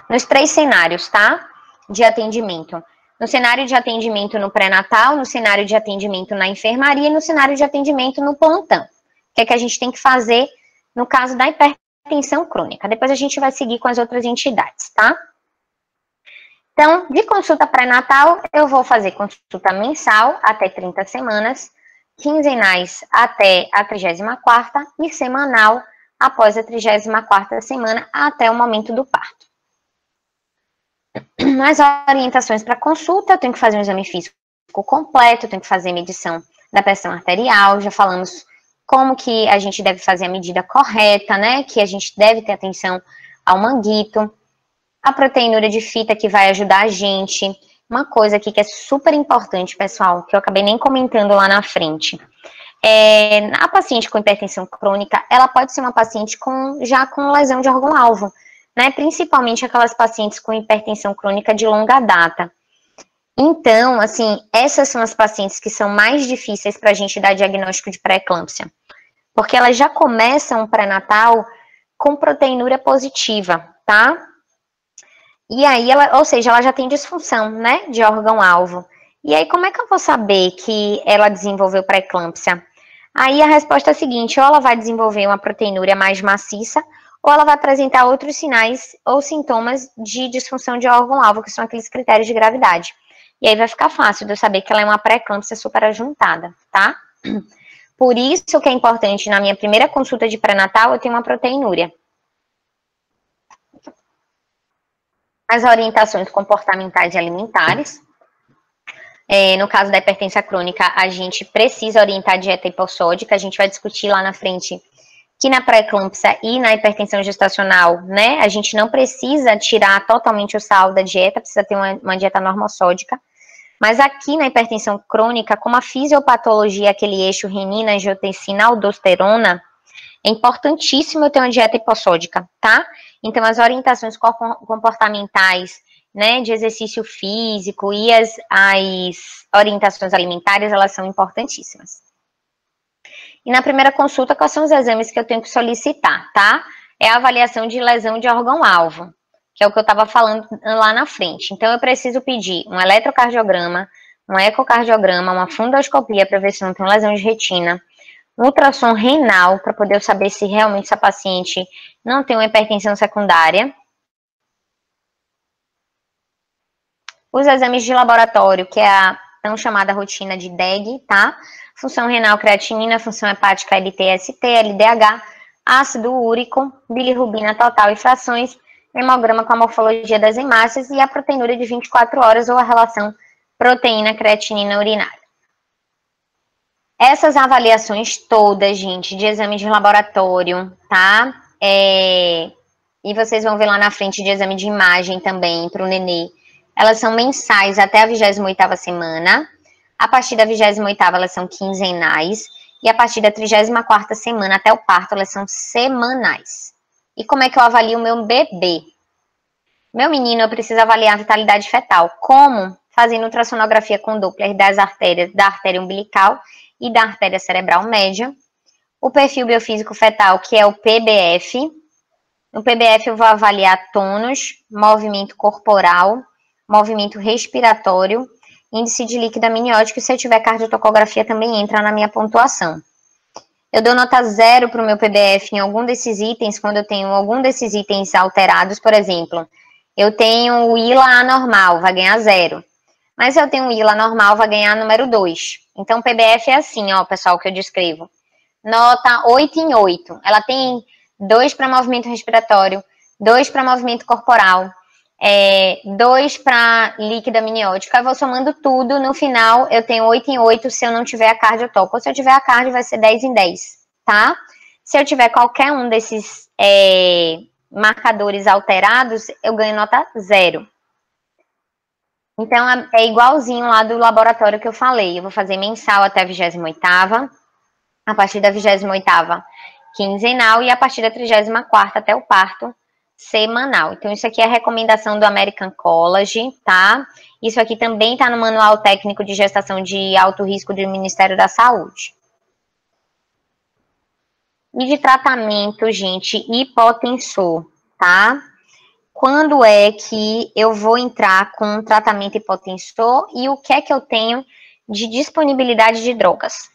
Nos 3 cenários, tá? De atendimento. No cenário de atendimento no pré-natal, no cenário de atendimento na enfermaria e no cenário de atendimento no plantão. O que é que a gente tem que fazer no caso da hipertensão crônica? Depois a gente vai seguir com as outras entidades, tá? Então, de consulta pré-natal, eu vou fazer consulta mensal até 30 semanas, quinzenais até a 34ª e semanal após a 34ª semana até o momento do parto. Nas orientações para consulta, eu tenho que fazer um exame físico completo, eu tenho que fazer medição da pressão arterial, já falamos como que a gente deve fazer a medida correta, né, que a gente deve ter atenção ao manguito, a proteinúria de fita que vai ajudar a gente. Uma coisa aqui que é super importante, pessoal, que eu acabei nem comentando lá na frente. A paciente com hipertensão crônica, ela pode ser uma paciente já com lesão de órgão-alvo, né? Principalmente aquelas pacientes com hipertensão crônica de longa data. Então, assim, essas são as pacientes que são mais difíceis para a gente dar diagnóstico de pré-eclâmpsia, porque elas já começam o pré-natal com proteinúria positiva, tá? E aí, ou seja, ela já tem disfunção, né, de órgão-alvo. E aí, como é que eu vou saber que ela desenvolveu pré-eclâmpsia? Aí a resposta é a seguinte, ou ela vai desenvolver uma proteinúria mais maciça, ou ela vai apresentar outros sinais ou sintomas de disfunção de órgão-alvo, que são aqueles critérios de gravidade. E aí vai ficar fácil de eu saber que ela é uma pré-eclâmpsia superajuntada, tá? Por isso que é importante, na minha primeira consulta de pré-natal, eu tenho uma proteinúria. As orientações comportamentais e alimentares. No caso da hipertensão crônica, a gente precisa orientar a dieta hipossódica, a gente vai discutir lá na frente que na pré-eclâmpsia e na hipertensão gestacional, né, a gente não precisa tirar totalmente o sal da dieta, precisa ter uma dieta normossódica, mas aqui na hipertensão crônica, como a fisiopatologia, aquele eixo renina, angiotensina, aldosterona, é importantíssimo eu ter uma dieta hipossódica, tá? Então, as orientações comportamentais, né, de exercício físico e as orientações alimentares, elas são importantíssimas. E na primeira consulta, quais são os exames que eu tenho que solicitar, tá? É a avaliação de lesão de órgão-alvo, que é o que eu estava falando lá na frente. Então, eu preciso pedir um eletrocardiograma, um ecocardiograma, uma fundoscopia para ver se não tem lesão de retina, um ultrassom renal para poder saber se realmente essa paciente não tem uma hipertensão secundária. Os exames de laboratório, que é a tão chamada rotina de DEG, tá? função renal, creatinina, função hepática, LT-ST, LDH, ácido úrico, bilirrubina total e frações, hemograma com a morfologia das hemácias e a proteinúria de 24 horas ou a relação proteína-creatinina urinária. Essas avaliações todas, gente, de exame de laboratório, tá? E vocês vão ver lá na frente de exame de imagem também para o nenê. Elas são mensais até a 28ª semana. A partir da 28ª, elas são quinzenais. E a partir da 34ª semana até o parto, elas são semanais. E como é que eu avalio o meu bebê? Meu menino, eu preciso avaliar a vitalidade fetal. Como? Fazendo ultrassonografia com Doppler das artérias, da artéria umbilical e da artéria cerebral média. O perfil biofísico fetal, que é o PBF. No PBF eu vou avaliar tônus, movimento corporal, movimento respiratório, índice de líquido amniótico, e se eu tiver cardiotocografia também entra na minha pontuação. Eu dou nota 0 para o meu PBF em algum desses itens, quando eu tenho algum desses itens alterados, por exemplo, eu tenho o ILA anormal, vai ganhar 0. Mas se eu tenho o ILA normal, vai ganhar número 2. Então, o PBF é assim, ó, pessoal, que eu descrevo. Nota 8 em 8. Ela tem 2 para movimento respiratório, 2 para movimento corporal, 2 para líquido amniótico. Eu vou somando tudo, no final eu tenho 8 em 8 se eu não tiver a cardio top. Ou se eu tiver a cardio, vai ser 10 em 10, tá? Se eu tiver qualquer um desses marcadores alterados, eu ganho nota 0. Então, é igualzinho lá do laboratório que eu falei. Eu vou fazer mensal até a 28ª, a partir da 28ª, quinzenal, e a partir da 34ª até o parto, semanal. Então, isso aqui é a recomendação do American College, tá? Isso aqui também está no Manual Técnico de Gestação de Alto Risco do Ministério da Saúde. E de tratamento, gente, hipotensor, tá? Quando é que eu vou entrar com um tratamento hipotensor e o que é que eu tenho de disponibilidade de drogas?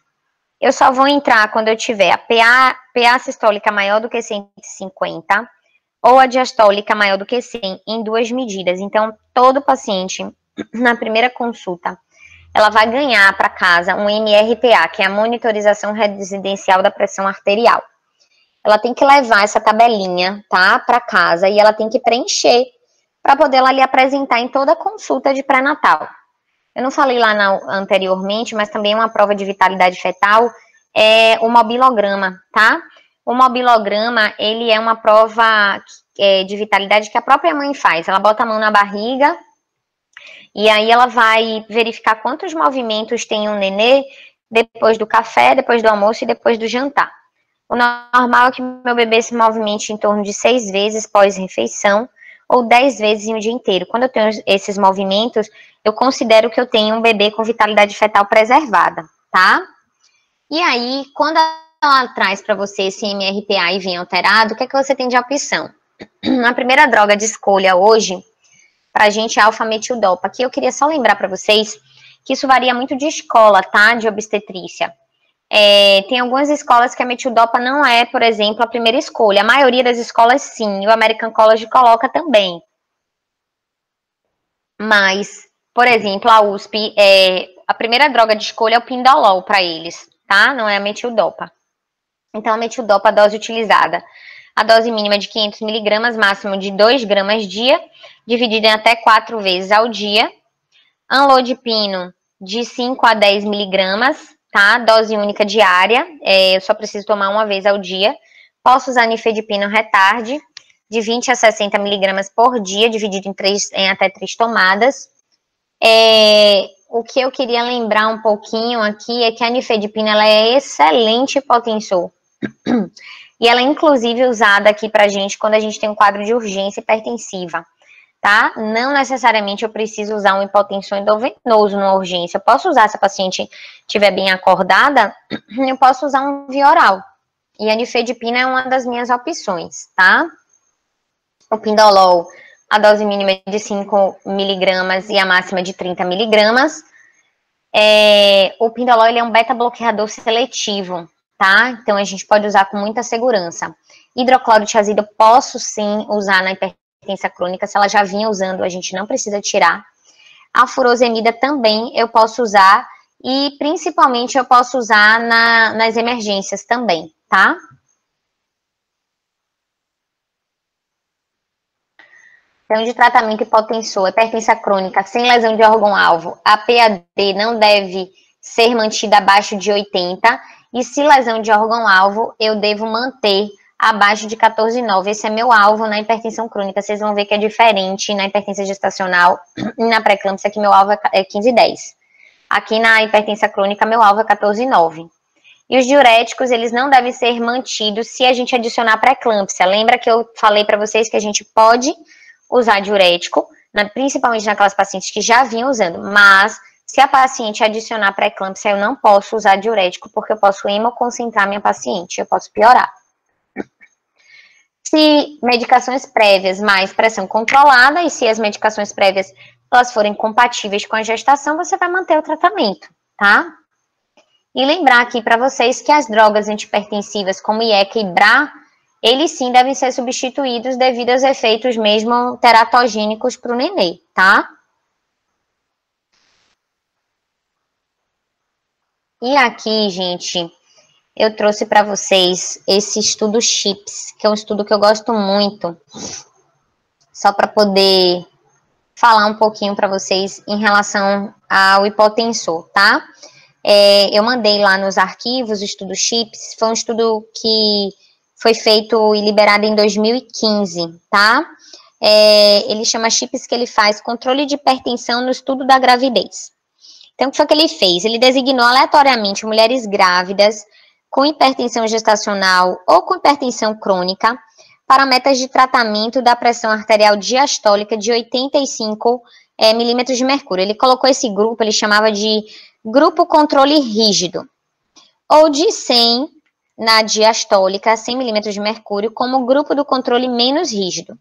Eu só vou entrar quando eu tiver a PA sistólica maior do que 150 ou a diastólica maior do que 100 em 2 medidas. Então, todo paciente, na primeira consulta, ela vai ganhar para casa um MRPA, que é a monitorização residencial da pressão arterial. Ela tem que levar essa tabelinha, tá, para casa e ela tem que preencher para poder ela lhe apresentar em toda a consulta de pré-natal. Eu não falei lá anteriormente, mas também uma prova de vitalidade fetal é o mobilograma, tá? O mobilograma, ele é uma prova de vitalidade que a própria mãe faz. Ela bota a mão na barriga e aí ela vai verificar quantos movimentos tem um nenê depois do café, depois do almoço e depois do jantar. O normal é que meu bebê se movimente em torno de 6 vezes pós-refeição ou 10 vezes em um dia inteiro. Quando eu tenho esses movimentos, eu considero que eu tenho um bebê com vitalidade fetal preservada, tá? E aí, quando ela traz para você esse MRPA e vem alterado, o que é que você tem de opção? A primeira droga de escolha hoje, para a gente, é a alfa-metildopa. Aqui eu queria só lembrar para vocês que isso varia muito de escola, tá? De obstetrícia. Tem algumas escolas que a metildopa não é, por exemplo, a primeira escolha. A maioria das escolas, sim. O American College coloca também. Mas, por exemplo, a USP, a primeira droga de escolha é o pindolol para eles, tá? Não é a metildopa. Então, a metildopa, a dose utilizada, a dose mínima de 500 mg, máximo de 2 gramas dia, dividida em até 4 vezes ao dia. Amlodipino, de 5 a 10 mg, tá? Dose única diária, eu só preciso tomar uma vez ao dia. Posso usar nifedipino retard, de 20 a 60 mg por dia, dividido em até 3 tomadas. O que eu queria lembrar um pouquinho aqui é que a nifedipina, ela é excelente hipotensor. E ela é, inclusive, usada aqui pra gente quando a gente tem um quadro de urgência hipertensiva, tá? Não necessariamente eu preciso usar um hipotensor endovenoso numa urgência. Eu posso usar, se a paciente estiver bem acordada, eu posso usar um via oral. E a nifedipina é uma das minhas opções, tá? O pindolol, a dose mínima é de 5 mg e a máxima de 30 mg. O pindolol, ele é um beta-bloqueador seletivo, tá? Então, a gente pode usar com muita segurança. Hidroclorotiazida eu posso, sim, usar na hipertensão crônica. Se ela já vinha usando, a gente não precisa tirar. A furosemida também eu posso usar e principalmente eu posso usar nas emergências também, tá? Então, de tratamento hipotensor, hipertensão crônica sem lesão de órgão-alvo, a PAD não deve ser mantida abaixo de 80, e se lesão de órgão-alvo, eu devo manter abaixo de 14,9. Esse é meu alvo na hipertensão crônica. Vocês vão ver que é diferente na hipertensão gestacional e na pré-eclâmpsia, que meu alvo é 15,10. Aqui na hipertensão crônica, meu alvo é 14,9. E os diuréticos, eles não devem ser mantidos se a gente adicionar pré-eclâmpsia. Lembra que eu falei para vocês que a gente pode usar diurético, principalmente naquelas pacientes que já vinham usando, mas se a paciente adicionar pré-eclâmpsia, eu não posso usar diurético, porque eu posso hemoconcentrar minha paciente, eu posso piorar. Se medicações prévias mais pressão controlada, e se as medicações prévias elas forem compatíveis com a gestação, você vai manter o tratamento, tá? E lembrar aqui para vocês que as drogas antihipertensivas como IECA e BRA, eles sim devem ser substituídos devido aos efeitos mesmo teratogênicos para o nenê, tá? E aqui, gente, eu trouxe para vocês esse estudo CHIPS, que é um estudo que eu gosto muito, só para poder falar um pouquinho para vocês em relação ao hipotensor, tá? Eu mandei lá nos arquivos o estudo CHIPS, foi um estudo que foi feito e liberado em 2015, tá? Ele chama CHIPS, que ele faz controle de hipertensão no estudo da gravidez. Então, o que foi que ele fez? Ele designou aleatoriamente mulheres grávidas com hipertensão gestacional ou com hipertensão crônica para metas de tratamento da pressão arterial diastólica de 85 milímetros de mercúrio. Ele colocou esse grupo, ele chamava de grupo controle rígido, ou de 100 na diastólica, 100 milímetros de mercúrio, como grupo do controle menos rígido.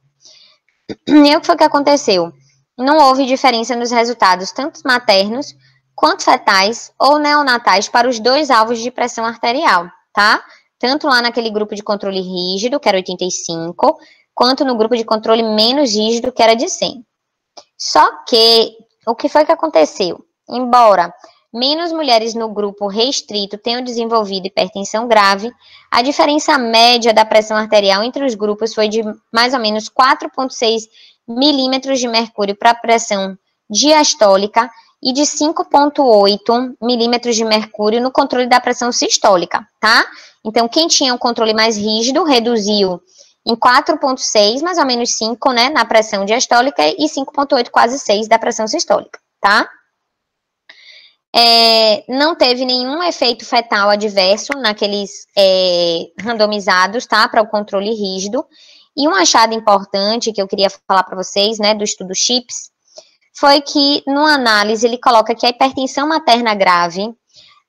E o que foi que aconteceu? Não houve diferença nos resultados, tanto maternos quanto fetais ou neonatais, para os dois alvos de pressão arterial, tá? Tanto lá naquele grupo de controle rígido, que era 85, quanto no grupo de controle menos rígido, que era de 100. Só que, o que foi que aconteceu? Embora menos mulheres no grupo restrito tenham desenvolvido hipertensão grave, a diferença média da pressão arterial entre os grupos foi de mais ou menos 4,6 milímetros de mercúrio para a pressão diastólica e de 5,8 milímetros de mercúrio no controle da pressão sistólica, tá? Então, quem tinha um controle mais rígido reduziu em 4,6, mais ou menos 5, né, na pressão diastólica e 5,8, quase 6 da pressão sistólica, tá? Não teve nenhum efeito fetal adverso naqueles randomizados, tá, para o controle rígido. E um achado importante que eu queria falar para vocês, né, do estudo CHIPS, foi que, numa análise, ele coloca que a hipertensão materna grave,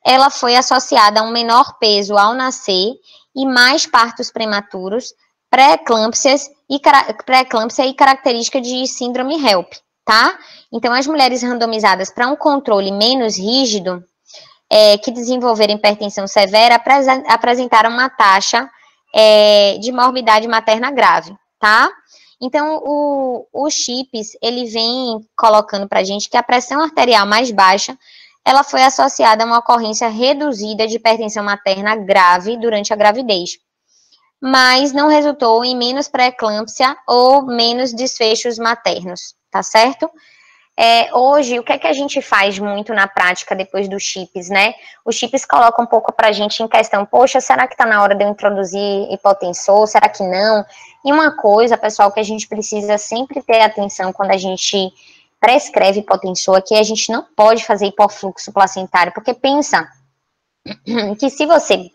ela foi associada a um menor peso ao nascer e mais partos prematuros, pré-eclâmpsia e característica de síndrome HELP, tá? Então, as mulheres randomizadas para um controle menos rígido, que desenvolveram hipertensão severa, apresentaram uma taxa de morbidade materna grave, tá? Então, o CHIPS, ele vem colocando para a gente que a pressão arterial mais baixa, ela foi associada a uma ocorrência reduzida de hipertensão materna grave durante a gravidez, mas não resultou em menos pré-eclâmpsia ou menos desfechos maternos, tá certo? Hoje, o que é que a gente faz muito na prática depois do CHIPS, né? O CHIPS coloca um pouco pra gente em questão, poxa, será que tá na hora de eu introduzir hipotensor? Será que não? E uma coisa, pessoal, que a gente precisa sempre ter atenção quando a gente prescreve hipotensor é que a gente não pode fazer hipofluxo placentário, porque pensa que se você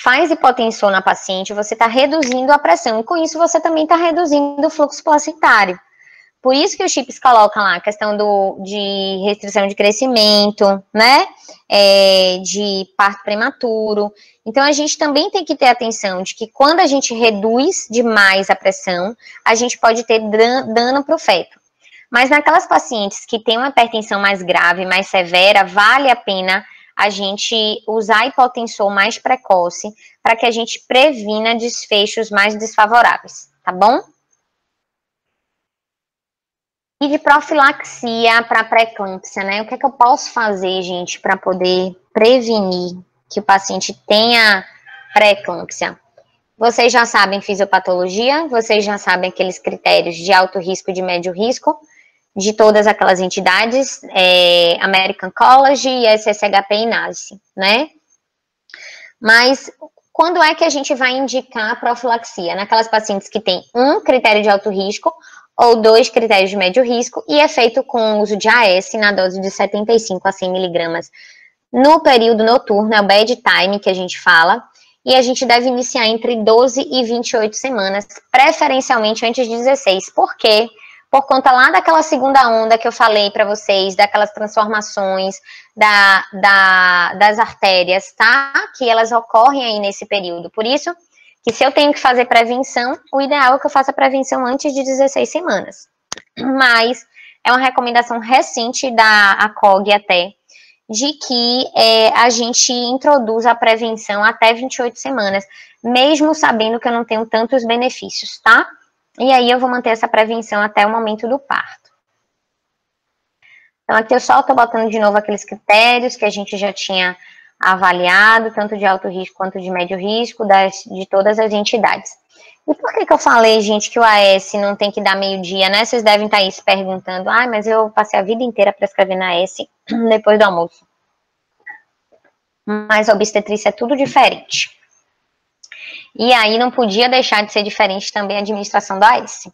faz hipotensor na paciente, você está reduzindo a pressão, e com isso você também está reduzindo o fluxo placentário. Por isso que o CHIPS coloca lá a questão de restrição de crescimento, né, de parto prematuro. Então, a gente também tem que ter atenção de que quando a gente reduz demais a pressão, a gente pode ter dano para o feto. Mas naquelas pacientes que têm uma hipertensão mais grave, mais severa, vale a pena a gente usar hipotensor mais precoce para que a gente previna desfechos mais desfavoráveis, tá bom? E de profilaxia para pré-eclâmpsia, né? O que é que eu posso fazer, gente, para poder prevenir que o paciente tenha pré-eclâmpsia? Vocês já sabem fisiopatologia, vocês já sabem aqueles critérios de alto risco e de médio risco, de todas aquelas entidades, American College, SSHP e NASE, né? Mas quando é que a gente vai indicar a profilaxia? Naquelas pacientes que têm um critério de alto risco ou 2 critérios de médio risco e é feito com o uso de AS na dose de 75 a 100 miligramas no período noturno, é o bedtime que a gente fala, e a gente deve iniciar entre 12 e 28 semanas, preferencialmente antes de 16. Por quê? Por conta lá daquela segunda onda que eu falei para vocês, daquelas transformações das artérias, tá? Que elas ocorrem aí nesse período. Por isso, que se eu tenho que fazer prevenção, o ideal é que eu faça prevenção antes de 16 semanas. Mas é uma recomendação recente da ACOG até, de que a gente introduz a prevenção até 28 semanas, mesmo sabendo que eu não tenho tantos benefícios, tá? E aí eu vou manter essa prevenção até o momento do parto. Então aqui eu só estou botando de novo aqueles critérios que a gente já tinha avaliado, tanto de alto risco quanto de médio risco, de todas as entidades. E por que eu falei, gente, que o AS não tem que dar meio-dia, né? Vocês devem estar aí se perguntando, mas eu passei a vida inteira prescrevendo AS depois do almoço. Mas a obstetrícia é tudo diferente. E aí não podia deixar de ser diferente também a administração do AS.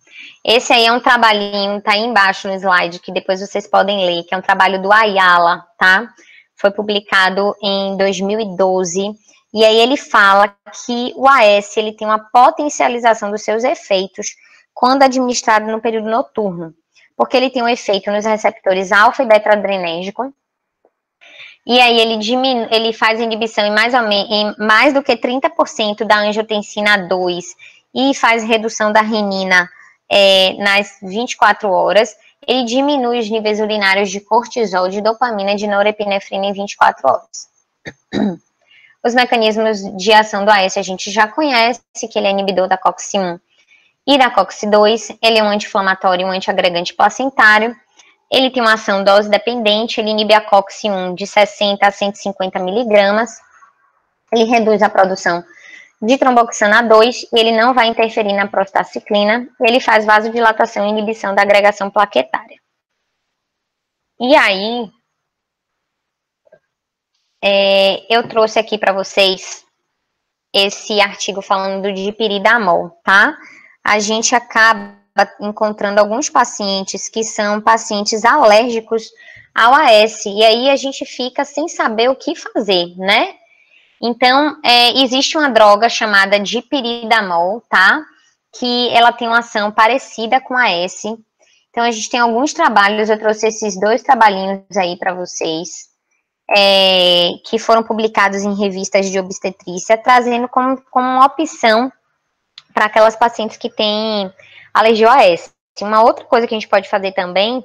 Esse aí é um trabalhinho, tá aí embaixo no slide, que depois vocês podem ler, que é um trabalho do Ayala, tá? Foi publicado em 2012, e aí ele fala que o AS, ele tem uma potencialização dos seus efeitos quando administrado no período noturno, porque ele tem um efeito nos receptores alfa e beta-adrenérgico, e aí ele faz inibição em mais do que 30% da angiotensina 2 e faz redução da renina nas 24 horas. Ele diminui os níveis urinários de cortisol, de dopamina e de norepinefrina em 24 horas. Os mecanismos de ação do AS a gente já conhece, que ele é inibidor da COX-1 e da COX-2, ele é um anti-inflamatório e um antiagregante placentário. Ele tem uma ação dose dependente, ele inibe a COX-1 de 60 a 150 miligramas, ele reduz a produção de tromboxana 2 e ele não vai interferir na prostaciclina, ele faz vasodilatação e inibição da agregação plaquetária. E aí, eu trouxe aqui para vocês esse artigo falando do dipiridamol, tá? A gente acaba encontrando alguns pacientes que são pacientes alérgicos ao AS, e aí a gente fica sem saber o que fazer, né? Então, existe uma droga chamada dipiridamol, tá? Que ela tem uma ação parecida com a AS. Então, a gente tem alguns trabalhos, eu trouxe esses 2 trabalhinhos aí para vocês, que foram publicados em revistas de obstetrícia, trazendo como uma opção para aquelas pacientes que têm alergia ao AS. Uma outra coisa que a gente pode fazer também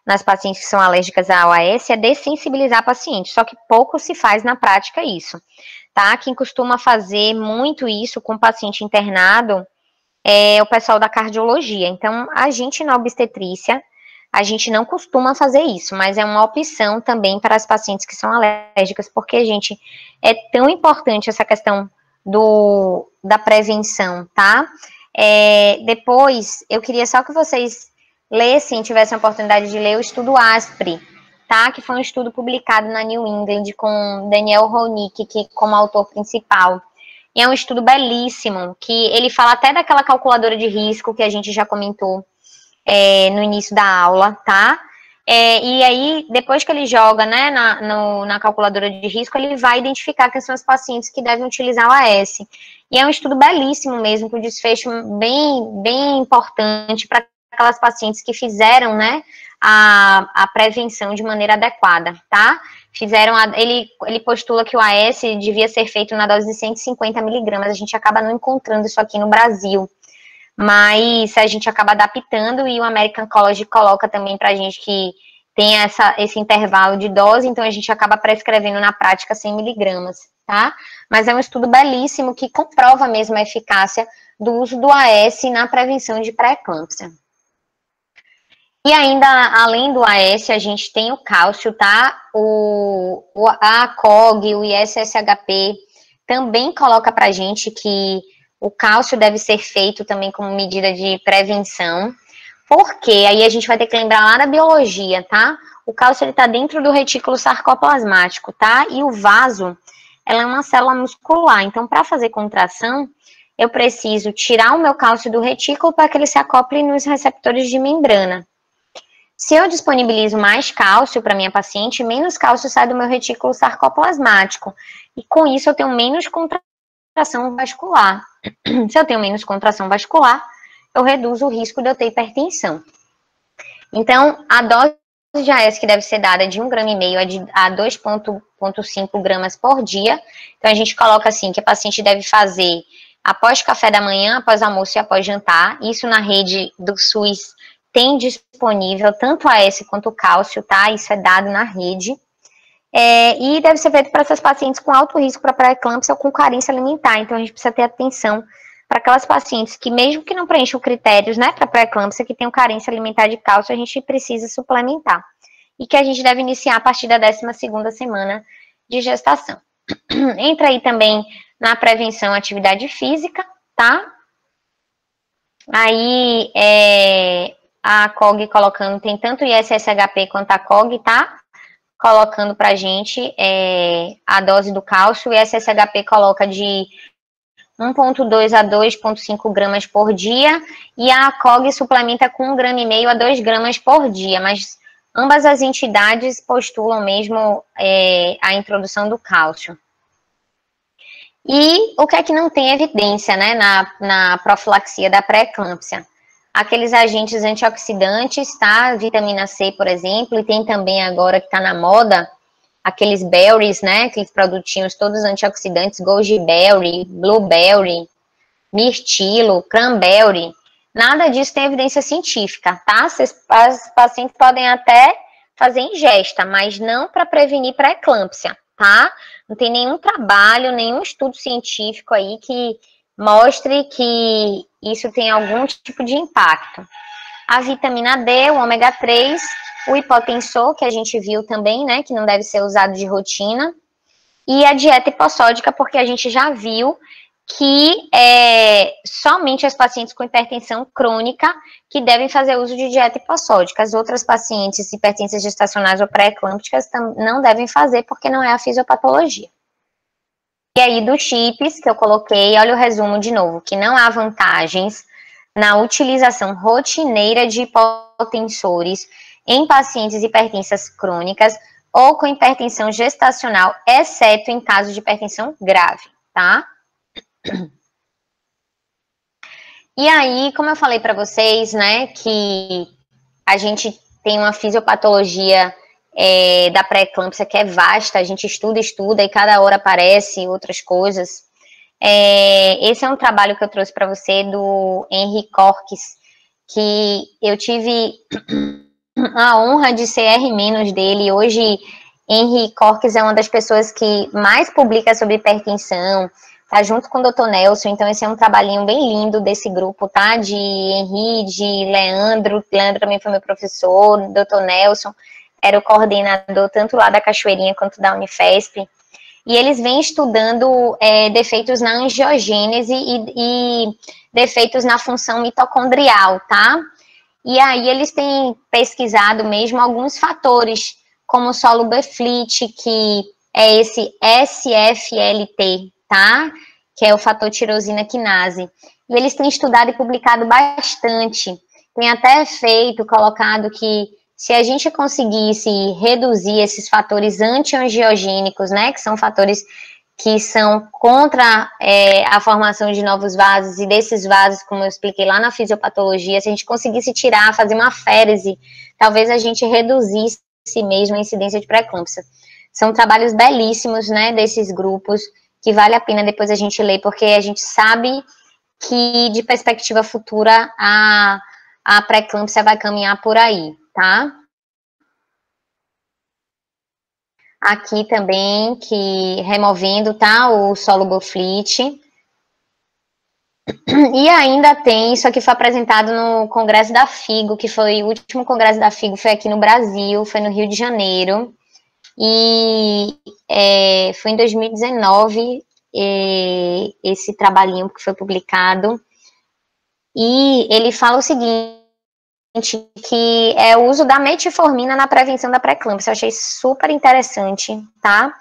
nas pacientes que são alérgicas ao AS é dessensibilizar a paciente, só que pouco se faz na prática isso, tá? Quem costuma fazer muito isso com o paciente internado é o pessoal da cardiologia. Então, a gente na obstetrícia, a gente não costuma fazer isso, mas é uma opção também para as pacientes que são alérgicas, porque, gente, é tão importante essa questão da prevenção, tá? Depois, eu queria só que vocês lessem, tivessem a oportunidade de ler o estudo ASPRE, tá? Que foi um estudo publicado na New England com Daniel Ronick como autor principal. E é um estudo belíssimo, que ele fala até daquela calculadora de risco que a gente já comentou no início da aula, tá? E aí, depois que ele joga, né, na calculadora de risco, ele vai identificar quem são os pacientes que devem utilizar o AS. E é um estudo belíssimo mesmo, com desfecho bem importante para aquelas pacientes que fizeram, né, a prevenção de maneira adequada, tá? Ele postula que o AS devia ser feito na dose de 150 miligramas, a gente acaba não encontrando isso aqui no Brasil, mas a gente acaba adaptando e o American College coloca também pra gente que tem esse intervalo de dose, então a gente acaba prescrevendo na prática 100 miligramas, tá? Mas é um estudo belíssimo que comprova mesmo a eficácia do uso do AS na prevenção de pré-eclâmpsia. E ainda, além do AS, a gente tem o cálcio, tá? A COG, o ISSHP, também coloca pra gente que o cálcio deve ser feito também como medida de prevenção. Porque aí a gente vai ter que lembrar lá da biologia, tá? O cálcio ele tá dentro do retículo sarcoplasmático, tá? E o vaso, ela é uma célula muscular. Então, para fazer contração, eu preciso tirar o meu cálcio do retículo para que ele se acople nos receptores de membrana. Se eu disponibilizo mais cálcio para minha paciente, menos cálcio sai do meu retículo sarcoplasmático. E com isso eu tenho menos contração vascular. Se eu tenho menos contração vascular, eu reduzo o risco de eu ter hipertensão. Então, a dose de AS que deve ser dada é de 1,5 g a 2,5 gramas por dia. Então, a gente coloca assim, que a paciente deve fazer após café da manhã, após almoço e após jantar. Isso na rede do SUS tem disponível tanto a AS quanto o cálcio, tá? Isso é dado na rede. E deve ser feito para essas pacientes com alto risco para pré-eclâmpsia ou com carência alimentar. Então, a gente precisa ter atenção para aquelas pacientes que, mesmo que não preencham critérios, né, para pré-eclâmpsia, que tenham carência alimentar de cálcio, a gente precisa suplementar. E que a gente deve iniciar a partir da 12ª semana de gestação. Entra aí também na prevenção atividade física, tá? Aí, a COG colocando, tem tanto o ISSHP quanto a COG, tá? Colocando pra gente a dose do cálcio. O ISSHP coloca de 1,2 a 2,5 gramas por dia, e a COG suplementa com 1,5 g a 2 gramas por dia, mas ambas as entidades postulam mesmo a introdução do cálcio. E o que é que não tem evidência, né, na profilaxia da pré-eclâmpsia? Aqueles agentes antioxidantes, tá? Vitamina C, por exemplo, e tem também agora que está na moda, aqueles berries, né, aqueles produtinhos todos antioxidantes, goji berry, blueberry, mirtilo, cranberry. Nada disso tem evidência científica, tá? As pacientes podem até fazer ingesta, mas não para prevenir pré-eclâmpsia, tá? Não tem nenhum trabalho, nenhum estudo científico aí que mostre que isso tem algum tipo de impacto. A vitamina D, o ômega 3, o hipotensor, que a gente viu também, né, que não deve ser usado de rotina, e a dieta hipossódica, porque a gente já viu que somente as pacientes com hipertensão crônica que devem fazer uso de dieta hipossódica. As outras pacientes hipertensas gestacionais ou pré-eclâmpticas não devem fazer, porque não é a fisiopatologia. E aí, dos chips que eu coloquei, olha o resumo de novo, que não há vantagens na utilização rotineira de hipotensores em pacientes hipertensas crônicas ou com hipertensão gestacional, exceto em caso de hipertensão grave, tá? E aí, como eu falei para vocês, né, que a gente tem uma fisiopatologia da pré-eclâmpsia que é vasta, a gente estuda e cada hora aparece outras coisas. Esse é um trabalho que eu trouxe para você do Henry Corks, que eu tive a honra de ser R- dele. Hoje, Henry Corks é uma das pessoas que mais publica sobre hipertensão, tá junto com o Dr. Nelson, então esse é um trabalhinho bem lindo desse grupo, tá? De Henry, de Leandro também foi meu professor, Dr. Nelson era o coordenador tanto lá da Cachoeirinha quanto da Unifesp, e eles vêm estudando defeitos na angiogênese e defeitos na função mitocondrial, tá? E aí eles têm pesquisado mesmo alguns fatores, como o soluble-FLT, que é esse SFLT, tá? Que é o fator tirosina quinase. E eles têm estudado e publicado bastante. Tem até colocado que se a gente conseguisse reduzir esses fatores antiangiogênicos, né, que são fatores que são contra a formação de novos vasos, e desses vasos, como eu expliquei lá na fisiopatologia, se a gente conseguisse tirar, fazer uma férise, talvez a gente reduzisse mesmo a incidência de pré-eclâmpsia. São trabalhos belíssimos, né, desses grupos, que vale a pena depois a gente ler, porque a gente sabe que, de perspectiva futura, a pré-eclâmpsia vai caminhar por aí, tá? Aqui também, que removendo, tá, o soluble-FLT. E ainda tem, isso aqui foi apresentado no Congresso da FIGO, que foi o último Congresso da FIGO, foi aqui no Brasil, foi no Rio de Janeiro, e foi em 2019 esse trabalhinho que foi publicado, e ele fala o seguinte, que é o uso da metformina na prevenção da pré-eclâmpsia. Eu achei super interessante, tá?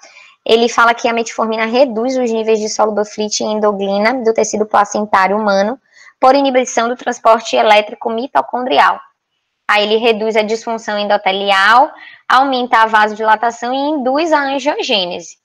Ele fala que a metformina reduz os níveis de solubilofrit em endoglina do tecido placentário humano por inibição do transporte elétrico mitocondrial. Aí ele reduz a disfunção endotelial, aumenta a vasodilatação e induz a angiogênese.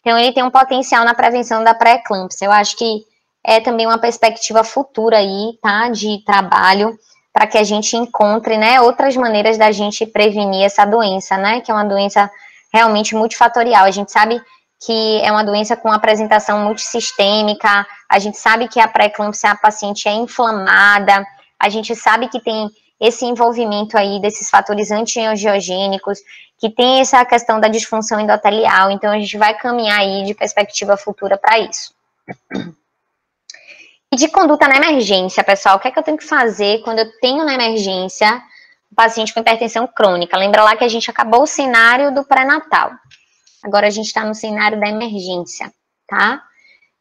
Então ele tem um potencial na prevenção da pré-eclâmpsia. Eu acho que é também uma perspectiva futura aí, tá, de trabalho, para que a gente encontre, né, outras maneiras da gente prevenir essa doença, né, que é uma doença realmente multifatorial. A gente sabe que é uma doença com apresentação multissistêmica, a gente sabe que a pré-eclâmpsia, a paciente é inflamada, a gente sabe que tem esse envolvimento aí desses fatores antiangiogênicos, que tem essa questão da disfunção endotelial, então a gente vai caminhar aí de perspectiva futura para isso. E de conduta na emergência, pessoal, o que é que eu tenho que fazer quando eu tenho na emergência um paciente com hipertensão crônica? Lembra lá que a gente acabou o cenário do pré-natal. Agora a gente está no cenário da emergência, tá?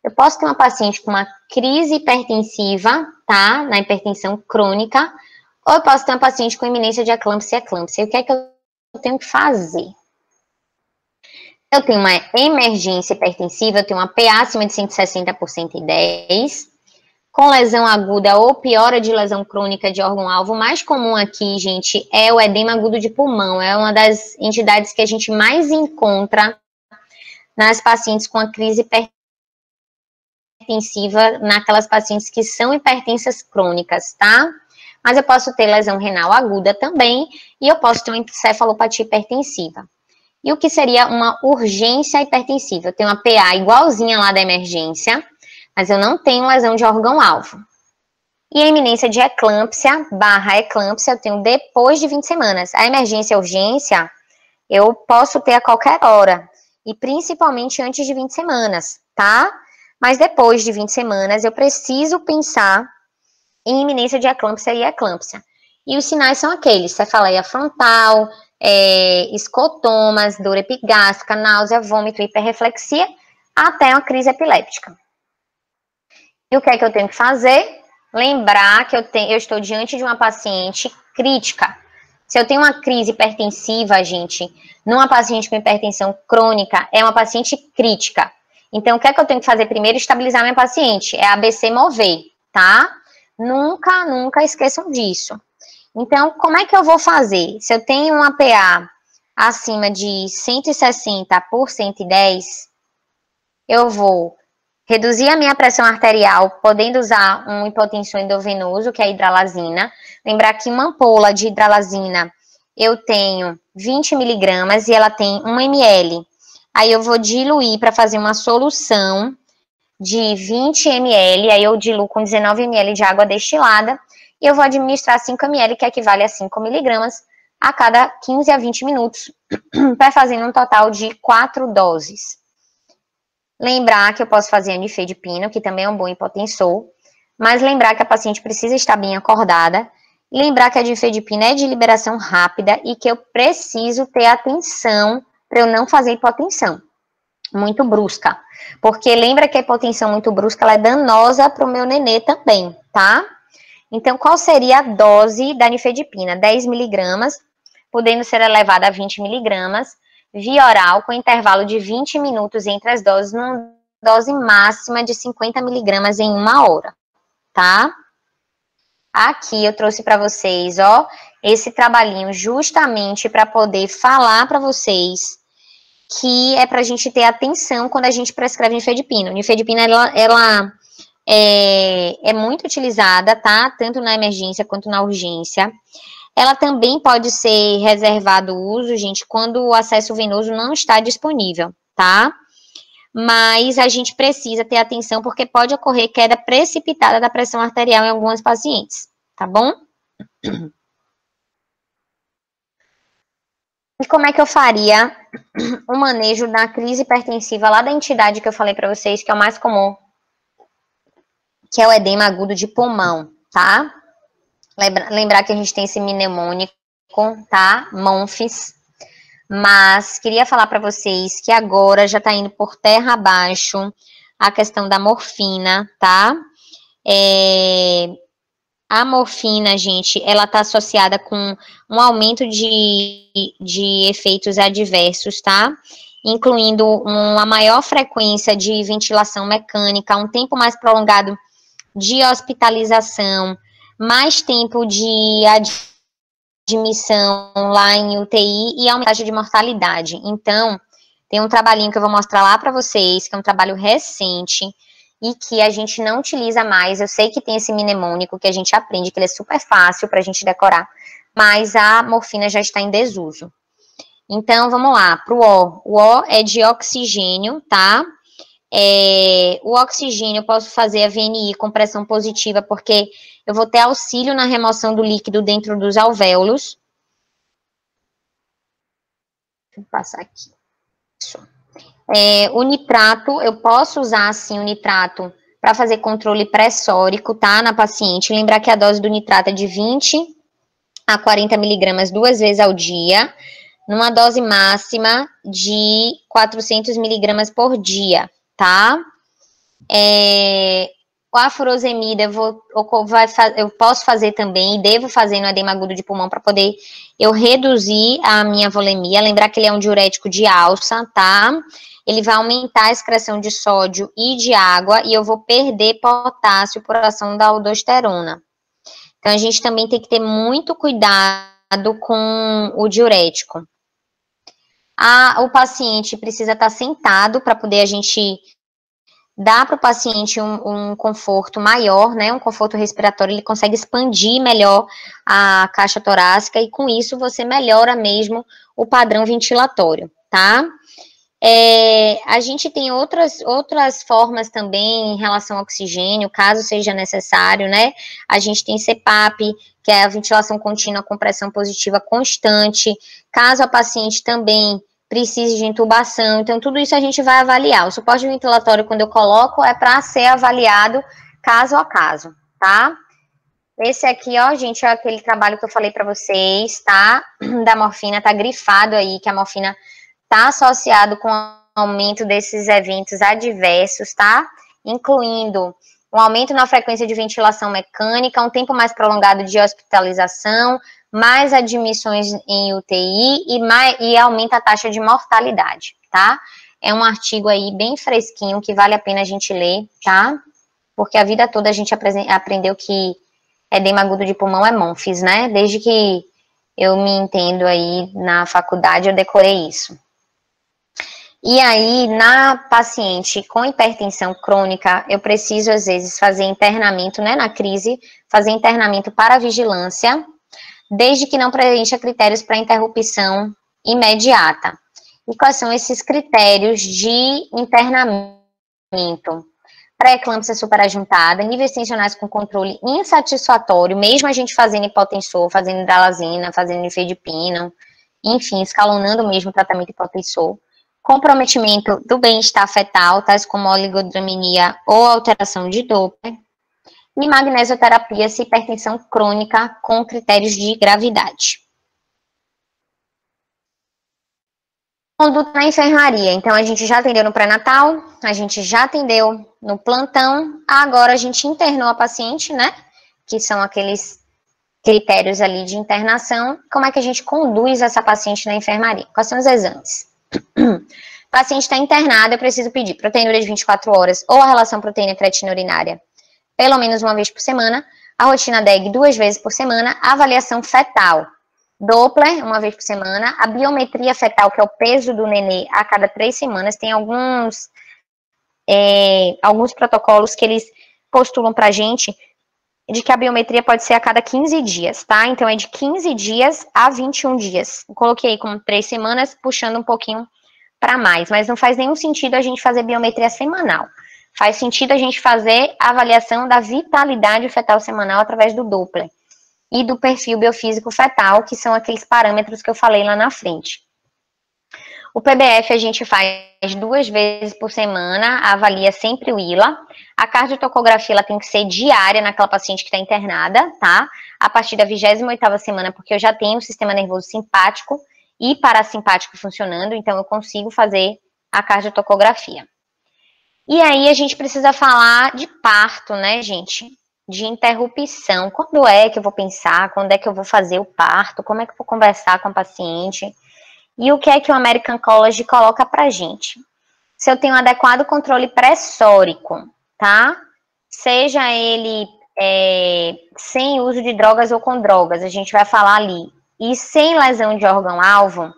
Eu posso ter uma paciente com uma crise hipertensiva, tá? Na hipertensão crônica, ou eu posso ter uma paciente com iminência de eclâmpsia e eclâmpsia. E o que é que eu tenho que fazer? Eu tenho uma emergência hipertensiva, eu tenho uma PA acima de 160 por 110, com lesão aguda ou piora de lesão crônica de órgão-alvo. O mais comum aqui, gente, é o edema agudo de pulmão. É uma das entidades que a gente mais encontra nas pacientes com a crise hipertensiva, naquelas pacientes que são hipertensas crônicas, tá? Mas eu posso ter lesão renal aguda também, e eu posso ter uma encefalopatia hipertensiva. E o que seria uma urgência hipertensiva? Eu tenho uma PA igualzinha lá da emergência, mas eu não tenho lesão de órgão-alvo. E a iminência de eclâmpsia barra eclâmpsia eu tenho depois de 20 semanas. A emergência e a urgência eu posso ter a qualquer hora, e principalmente antes de 20 semanas, tá? Mas depois de 20 semanas eu preciso pensar em iminência de eclâmpsia e eclâmpsia. E os sinais são aqueles: cefaleia frontal, escotomas, dor epigástrica, náusea, vômito, hiperreflexia, até uma crise epiléptica. E o que é que eu tenho que fazer? Lembrar que eu estou diante de uma paciente crítica. Se eu tenho uma crise hipertensiva, gente, numa paciente com hipertensão crônica, é uma paciente crítica. Então, o que é que eu tenho que fazer primeiro? Estabilizar minha paciente. É ABC mover, tá? Nunca esqueçam disso. Então, como é que eu vou fazer? Se eu tenho uma PA acima de 160 por 110, eu vou reduzir a minha pressão arterial, podendo usar um hipotensor endovenoso, que é a hidralazina. Lembrar que uma ampola de hidralazina eu tenho 20 miligramas e ela tem 1 ml. Aí eu vou diluir para fazer uma solução de 20 ml, aí eu diluo com 19 ml de água destilada, e eu vou administrar 5 ml, que equivale a 5 miligramas, a cada 15 a 20 minutos, para fazer um total de 4 doses. Lembrar que eu posso fazer a nifedipina, que também é um bom hipotensor, mas lembrar que a paciente precisa estar bem acordada, lembrar que a nifedipina é de liberação rápida e que eu preciso ter atenção para eu não fazer hipotensão muito brusca, porque lembra que a hipotensão muito brusca ela é danosa para o meu nenê também, tá? Então, qual seria a dose da nifedipina? 10 miligramas, podendo ser elevada a 20 miligramas, via oral, com intervalo de 20 minutos entre as doses, numa dose máxima de 50 miligramas em 1 hora, tá? Aqui eu trouxe para vocês, ó, esse trabalhinho justamente para poder falar para vocês que é para a gente ter atenção quando a gente prescreve nifedipina. Nifedipina, ela é muito utilizada, tá? Tanto na emergência quanto na urgência. Ela também pode ser reservado o uso, gente, quando o acesso venoso não está disponível, tá? Mas a gente precisa ter atenção porque pode ocorrer queda precipitada da pressão arterial em algumas pacientes, tá bom? E como é que eu faria o manejo da crise hipertensiva lá da entidade que eu falei para vocês, que é o mais comum, que é o edema agudo de pulmão, tá? Lembrar que a gente tem esse mnemônico, tá? MONFIS. Mas queria falar para vocês que agora já tá indo por terra abaixo a questão da morfina, tá? A morfina, gente, ela tá associada com um aumento de efeitos adversos, tá? Incluindo uma maior frequência de ventilação mecânica, um tempo mais prolongado de hospitalização, mais tempo de admissão lá em UTI e aumento de mortalidade. Então, tem um trabalhinho que eu vou mostrar lá para vocês, que é um trabalho recente e que a gente não utiliza mais. Eu sei que tem esse mnemônico que a gente aprende, que ele é super fácil para a gente decorar, mas a morfina já está em desuso. Então, vamos lá, para o O. O O é de oxigênio, tá? O oxigênio eu posso fazer a VNI com pressão positiva, porque eu vou ter auxílio na remoção do líquido dentro dos alvéolos. Deixa eu passar aqui. Isso. O nitrato, eu posso usar, assim, o nitrato para fazer controle pressórico, tá, na paciente. Lembrar que a dose do nitrato é de 20 a 40 miligramas 2 vezes ao dia, numa dose máxima de 400 miligramas por dia, tá? A furosemida eu posso fazer também, devo fazer no edema agudo de pulmão para poder eu reduzir a minha volemia. Lembrar que ele é um diurético de alça, tá? Ele vai aumentar a excreção de sódio e de água e eu vou perder potássio por ação da aldosterona. Então, a gente também tem que ter muito cuidado com o diurético. O paciente precisa estar sentado para poder a gente dar para o paciente um conforto maior, né, um conforto respiratório, ele consegue expandir melhor a caixa torácica e com isso você melhora mesmo o padrão ventilatório, tá? A gente tem outras formas também em relação ao oxigênio, caso seja necessário, né? A gente tem CPAP, que é a ventilação contínua com pressão positiva constante, caso a paciente também precise de intubação, então tudo isso a gente vai avaliar. O suporte ventilatório, quando eu coloco, é para ser avaliado caso a caso, tá? Esse aqui, ó, gente, é aquele trabalho que eu falei para vocês, tá? Da morfina, tá grifado aí, que a morfina tá associado com o aumento desses eventos adversos, tá? Incluindo um aumento na frequência de ventilação mecânica, um tempo mais prolongado de hospitalização, mais admissões em UTI e aumenta a taxa de mortalidade, tá? É um artigo aí bem fresquinho que vale a pena a gente ler, tá? Porque a vida toda a gente aprendeu que edema agudo de pulmão é MONFIS, né? Desde que eu me entendo aí na faculdade, eu decorei isso. E aí, na paciente com hipertensão crônica, eu preciso, às vezes, fazer internamento, né, na crise, fazer internamento para vigilância, desde que não preencha critérios para interrupção imediata. E quais são esses critérios de internamento? Pré-eclâmpsia superajuntada, níveis tensionais com controle insatisfatório, mesmo a gente fazendo hipotensor, fazendo hidralazina, fazendo nifedipino, enfim, escalonando mesmo o tratamento hipotensor. Comprometimento do bem-estar fetal, tais como oligodraminia ou alteração de Doppler. E magnesioterapia se hipertensão crônica com critérios de gravidade. Conduta na enfermaria. Então, a gente já atendeu no pré-natal, a gente já atendeu no plantão, agora a gente internou a paciente, né? Que são aqueles critérios ali de internação. Como é que a gente conduz essa paciente na enfermaria? Quais são os exames? O paciente está internado, eu preciso pedir proteinúria de 24 horas ou a relação proteína-creatina urinária pelo menos uma vez por semana, a rotina DEG 2 vezes por semana, a avaliação fetal, Doppler uma vez por semana, a biometria fetal, que é o peso do nenê a cada 3 semanas, tem alguns protocolos que eles postulam pra gente de que a biometria pode ser a cada 15 dias, tá? Então, é de 15 dias a 21 dias. Eu coloquei como 3 semanas, puxando um pouquinho para mais, mas não faz nenhum sentido a gente fazer biometria semanal. Faz sentido a gente fazer a avaliação da vitalidade fetal semanal através do Doppler e do perfil biofísico fetal, que são aqueles parâmetros que eu falei lá na frente. O PBF a gente faz 2 vezes por semana, avalia sempre o ILA. A cardiotocografia ela tem que ser diária naquela paciente que está internada, tá? A partir da 28ª semana, porque eu já tenho o sistema nervoso simpático e parasimpático funcionando, então eu consigo fazer a cardiotocografia. E aí a gente precisa falar de parto, né, gente? De interrupção. Quando é que eu vou pensar? Quando é que eu vou fazer o parto? Como é que eu vou conversar com a paciente? E o que é que o American College coloca pra gente? Se eu tenho um adequado controle pressórico, tá? Seja ele sem uso de drogas ou com drogas, a gente vai falar ali. E sem lesão de órgão-alvo,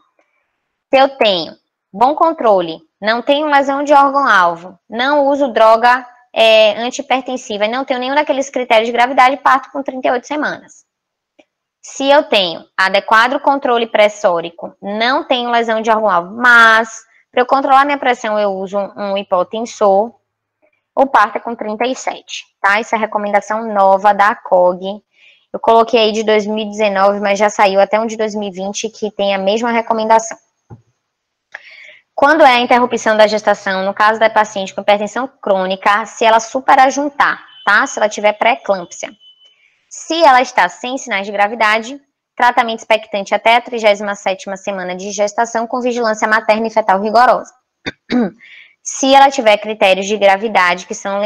se eu tenho bom controle, não tenho lesão de órgão-alvo, não uso droga antihipertensiva e não tenho nenhum daqueles critérios de gravidade, parto com 38 semanas. Se eu tenho adequado controle pressórico, não tenho lesão de órgão-alvo, mas para eu controlar minha pressão eu uso um hipotensor, o parto é com 37, tá? Essa é a recomendação nova da ACOG. Eu coloquei aí de 2019, mas já saiu até um de 2020 que tem a mesma recomendação. Quando é a interrupção da gestação, no caso da paciente com hipertensão crônica, se ela superajuntar, tá? Se ela tiver pré-eclâmpsia. Se ela está sem sinais de gravidade, tratamento expectante até a 37ª semana de gestação com vigilância materna e fetal rigorosa. Se ela tiver critérios de gravidade, que são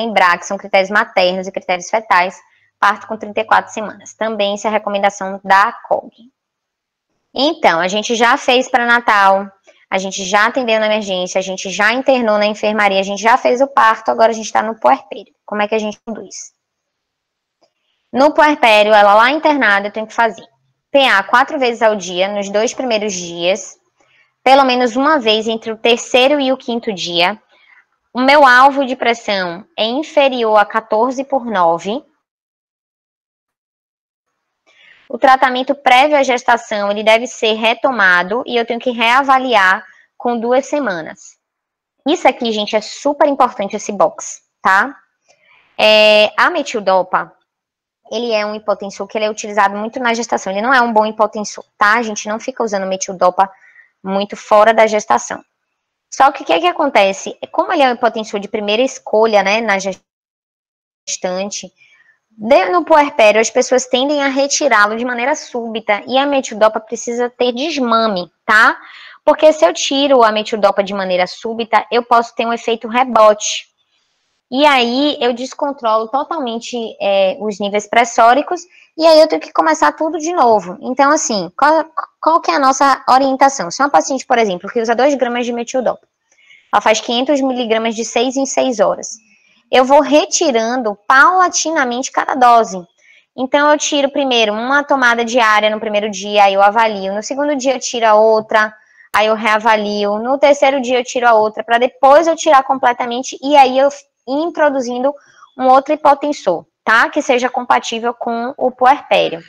critérios maternos e critérios fetais, parto com 34 semanas. Também essa é a recomendação da ACOG. Então, a gente já fez pré-natal, a gente já atendeu na emergência, a gente já internou na enfermaria, a gente já fez o parto, agora a gente está no puerpério. Como é que a gente conduz? No puerpério, ela lá internada, eu tenho que fazer PA 4 vezes ao dia, nos 2 primeiros dias, pelo menos uma vez entre o 3º e o 5º dia. O meu alvo de pressão é inferior a 14/9. O tratamento prévio à gestação, ele deve ser retomado e eu tenho que reavaliar com 2 semanas. Isso aqui, gente, é super importante esse box, tá? A metildopa, ele é um hipotensor que ele é utilizado muito na gestação. Ele não é um bom hipotensor, tá? A gente não fica usando metildopa muito fora da gestação. Só que o que acontece? Como ele é um hipotensor de primeira escolha, né, na gestante, no puerpério as pessoas tendem a retirá-lo de maneira súbita e a metildopa precisa ter desmame, tá? Porque se eu tiro a metildopa de maneira súbita, eu posso ter um efeito rebote. E aí eu descontrolo totalmente os níveis pressóricos e aí eu tenho que começar tudo de novo. Então, assim, qual que é a nossa orientação? Se uma paciente, por exemplo, que usa 2 gramas de metildopa, ela faz 500 miligramas de 6 em 6 horas. Eu vou retirando paulatinamente cada dose. Então, eu tiro primeiro uma tomada diária no primeiro dia, aí eu avalio. No segundo dia, eu tiro a outra, aí eu reavalio. No 3º dia, eu tiro a outra, para depois eu tirar completamente e aí eu introduzindo um outro hipotensor, tá? Que seja compatível com o puerpério.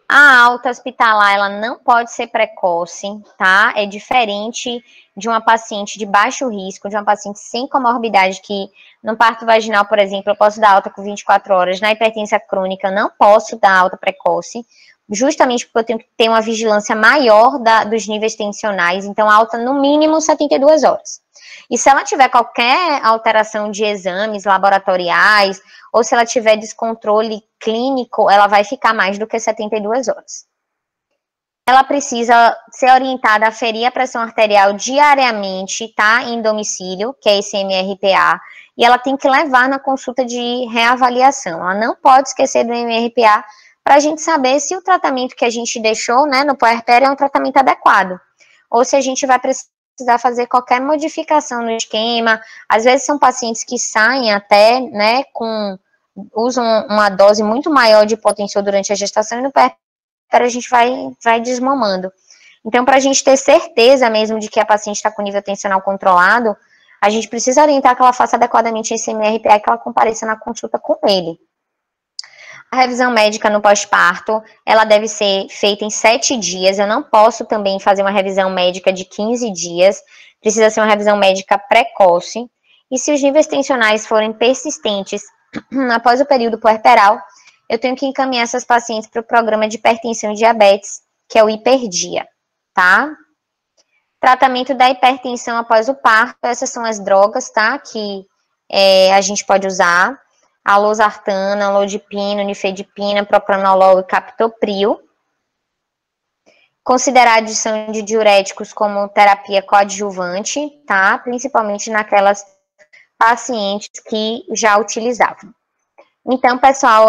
A alta hospitalar, ela não pode ser precoce, tá? É diferente de uma paciente de baixo risco, de uma paciente sem comorbidade, que no parto vaginal, por exemplo, eu posso dar alta com 24 horas, na hipertensão crônica eu não posso dar alta precoce, justamente porque eu tenho que ter uma vigilância maior dos níveis tensionais, então alta no mínimo 72 horas. E se ela tiver qualquer alteração de exames laboratoriais, ou se ela tiver descontrole clínico, ela vai ficar mais do que 72 horas. Ela precisa ser orientada a ferir a pressão arterial diariamente, tá? Em domicílio, que é esse MRPA, e ela tem que levar na consulta de reavaliação. Ela não pode esquecer do MRPA para a gente saber se o tratamento que a gente deixou, né, no puerpério é um tratamento adequado, ou se a gente vai precisar fazer qualquer modificação no esquema. Às vezes são pacientes que saem até, né, usam uma dose muito maior de hipotensor durante a gestação e no puerpério a gente vai desmamando. Então, para a gente ter certeza mesmo de que a paciente está com nível tensional controlado, a gente precisa orientar que ela faça adequadamente esse MRPA e que ela compareça na consulta com ele. A revisão médica no pós-parto, ela deve ser feita em 7 dias. Eu não posso também fazer uma revisão médica de 15 dias. Precisa ser uma revisão médica precoce. E se os níveis tensionais forem persistentes após o período puerperal, eu tenho que encaminhar essas pacientes para o programa de hipertensão e diabetes, que é o Hiperdia, tá? Tratamento da hipertensão após o parto, essas são as drogas, tá? Que a gente pode usar. A losartana, lodipina, nifedipina, propranolol e captopril. Considerar a adição de diuréticos como terapia coadjuvante, tá? Principalmente naquelas pacientes que já utilizavam. Então, pessoal,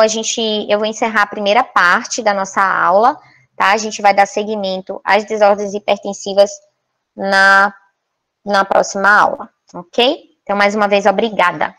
eu vou encerrar a primeira parte da nossa aula, tá? A gente vai dar seguimento às desordens hipertensivas na próxima aula, ok? Então, mais uma vez, obrigada.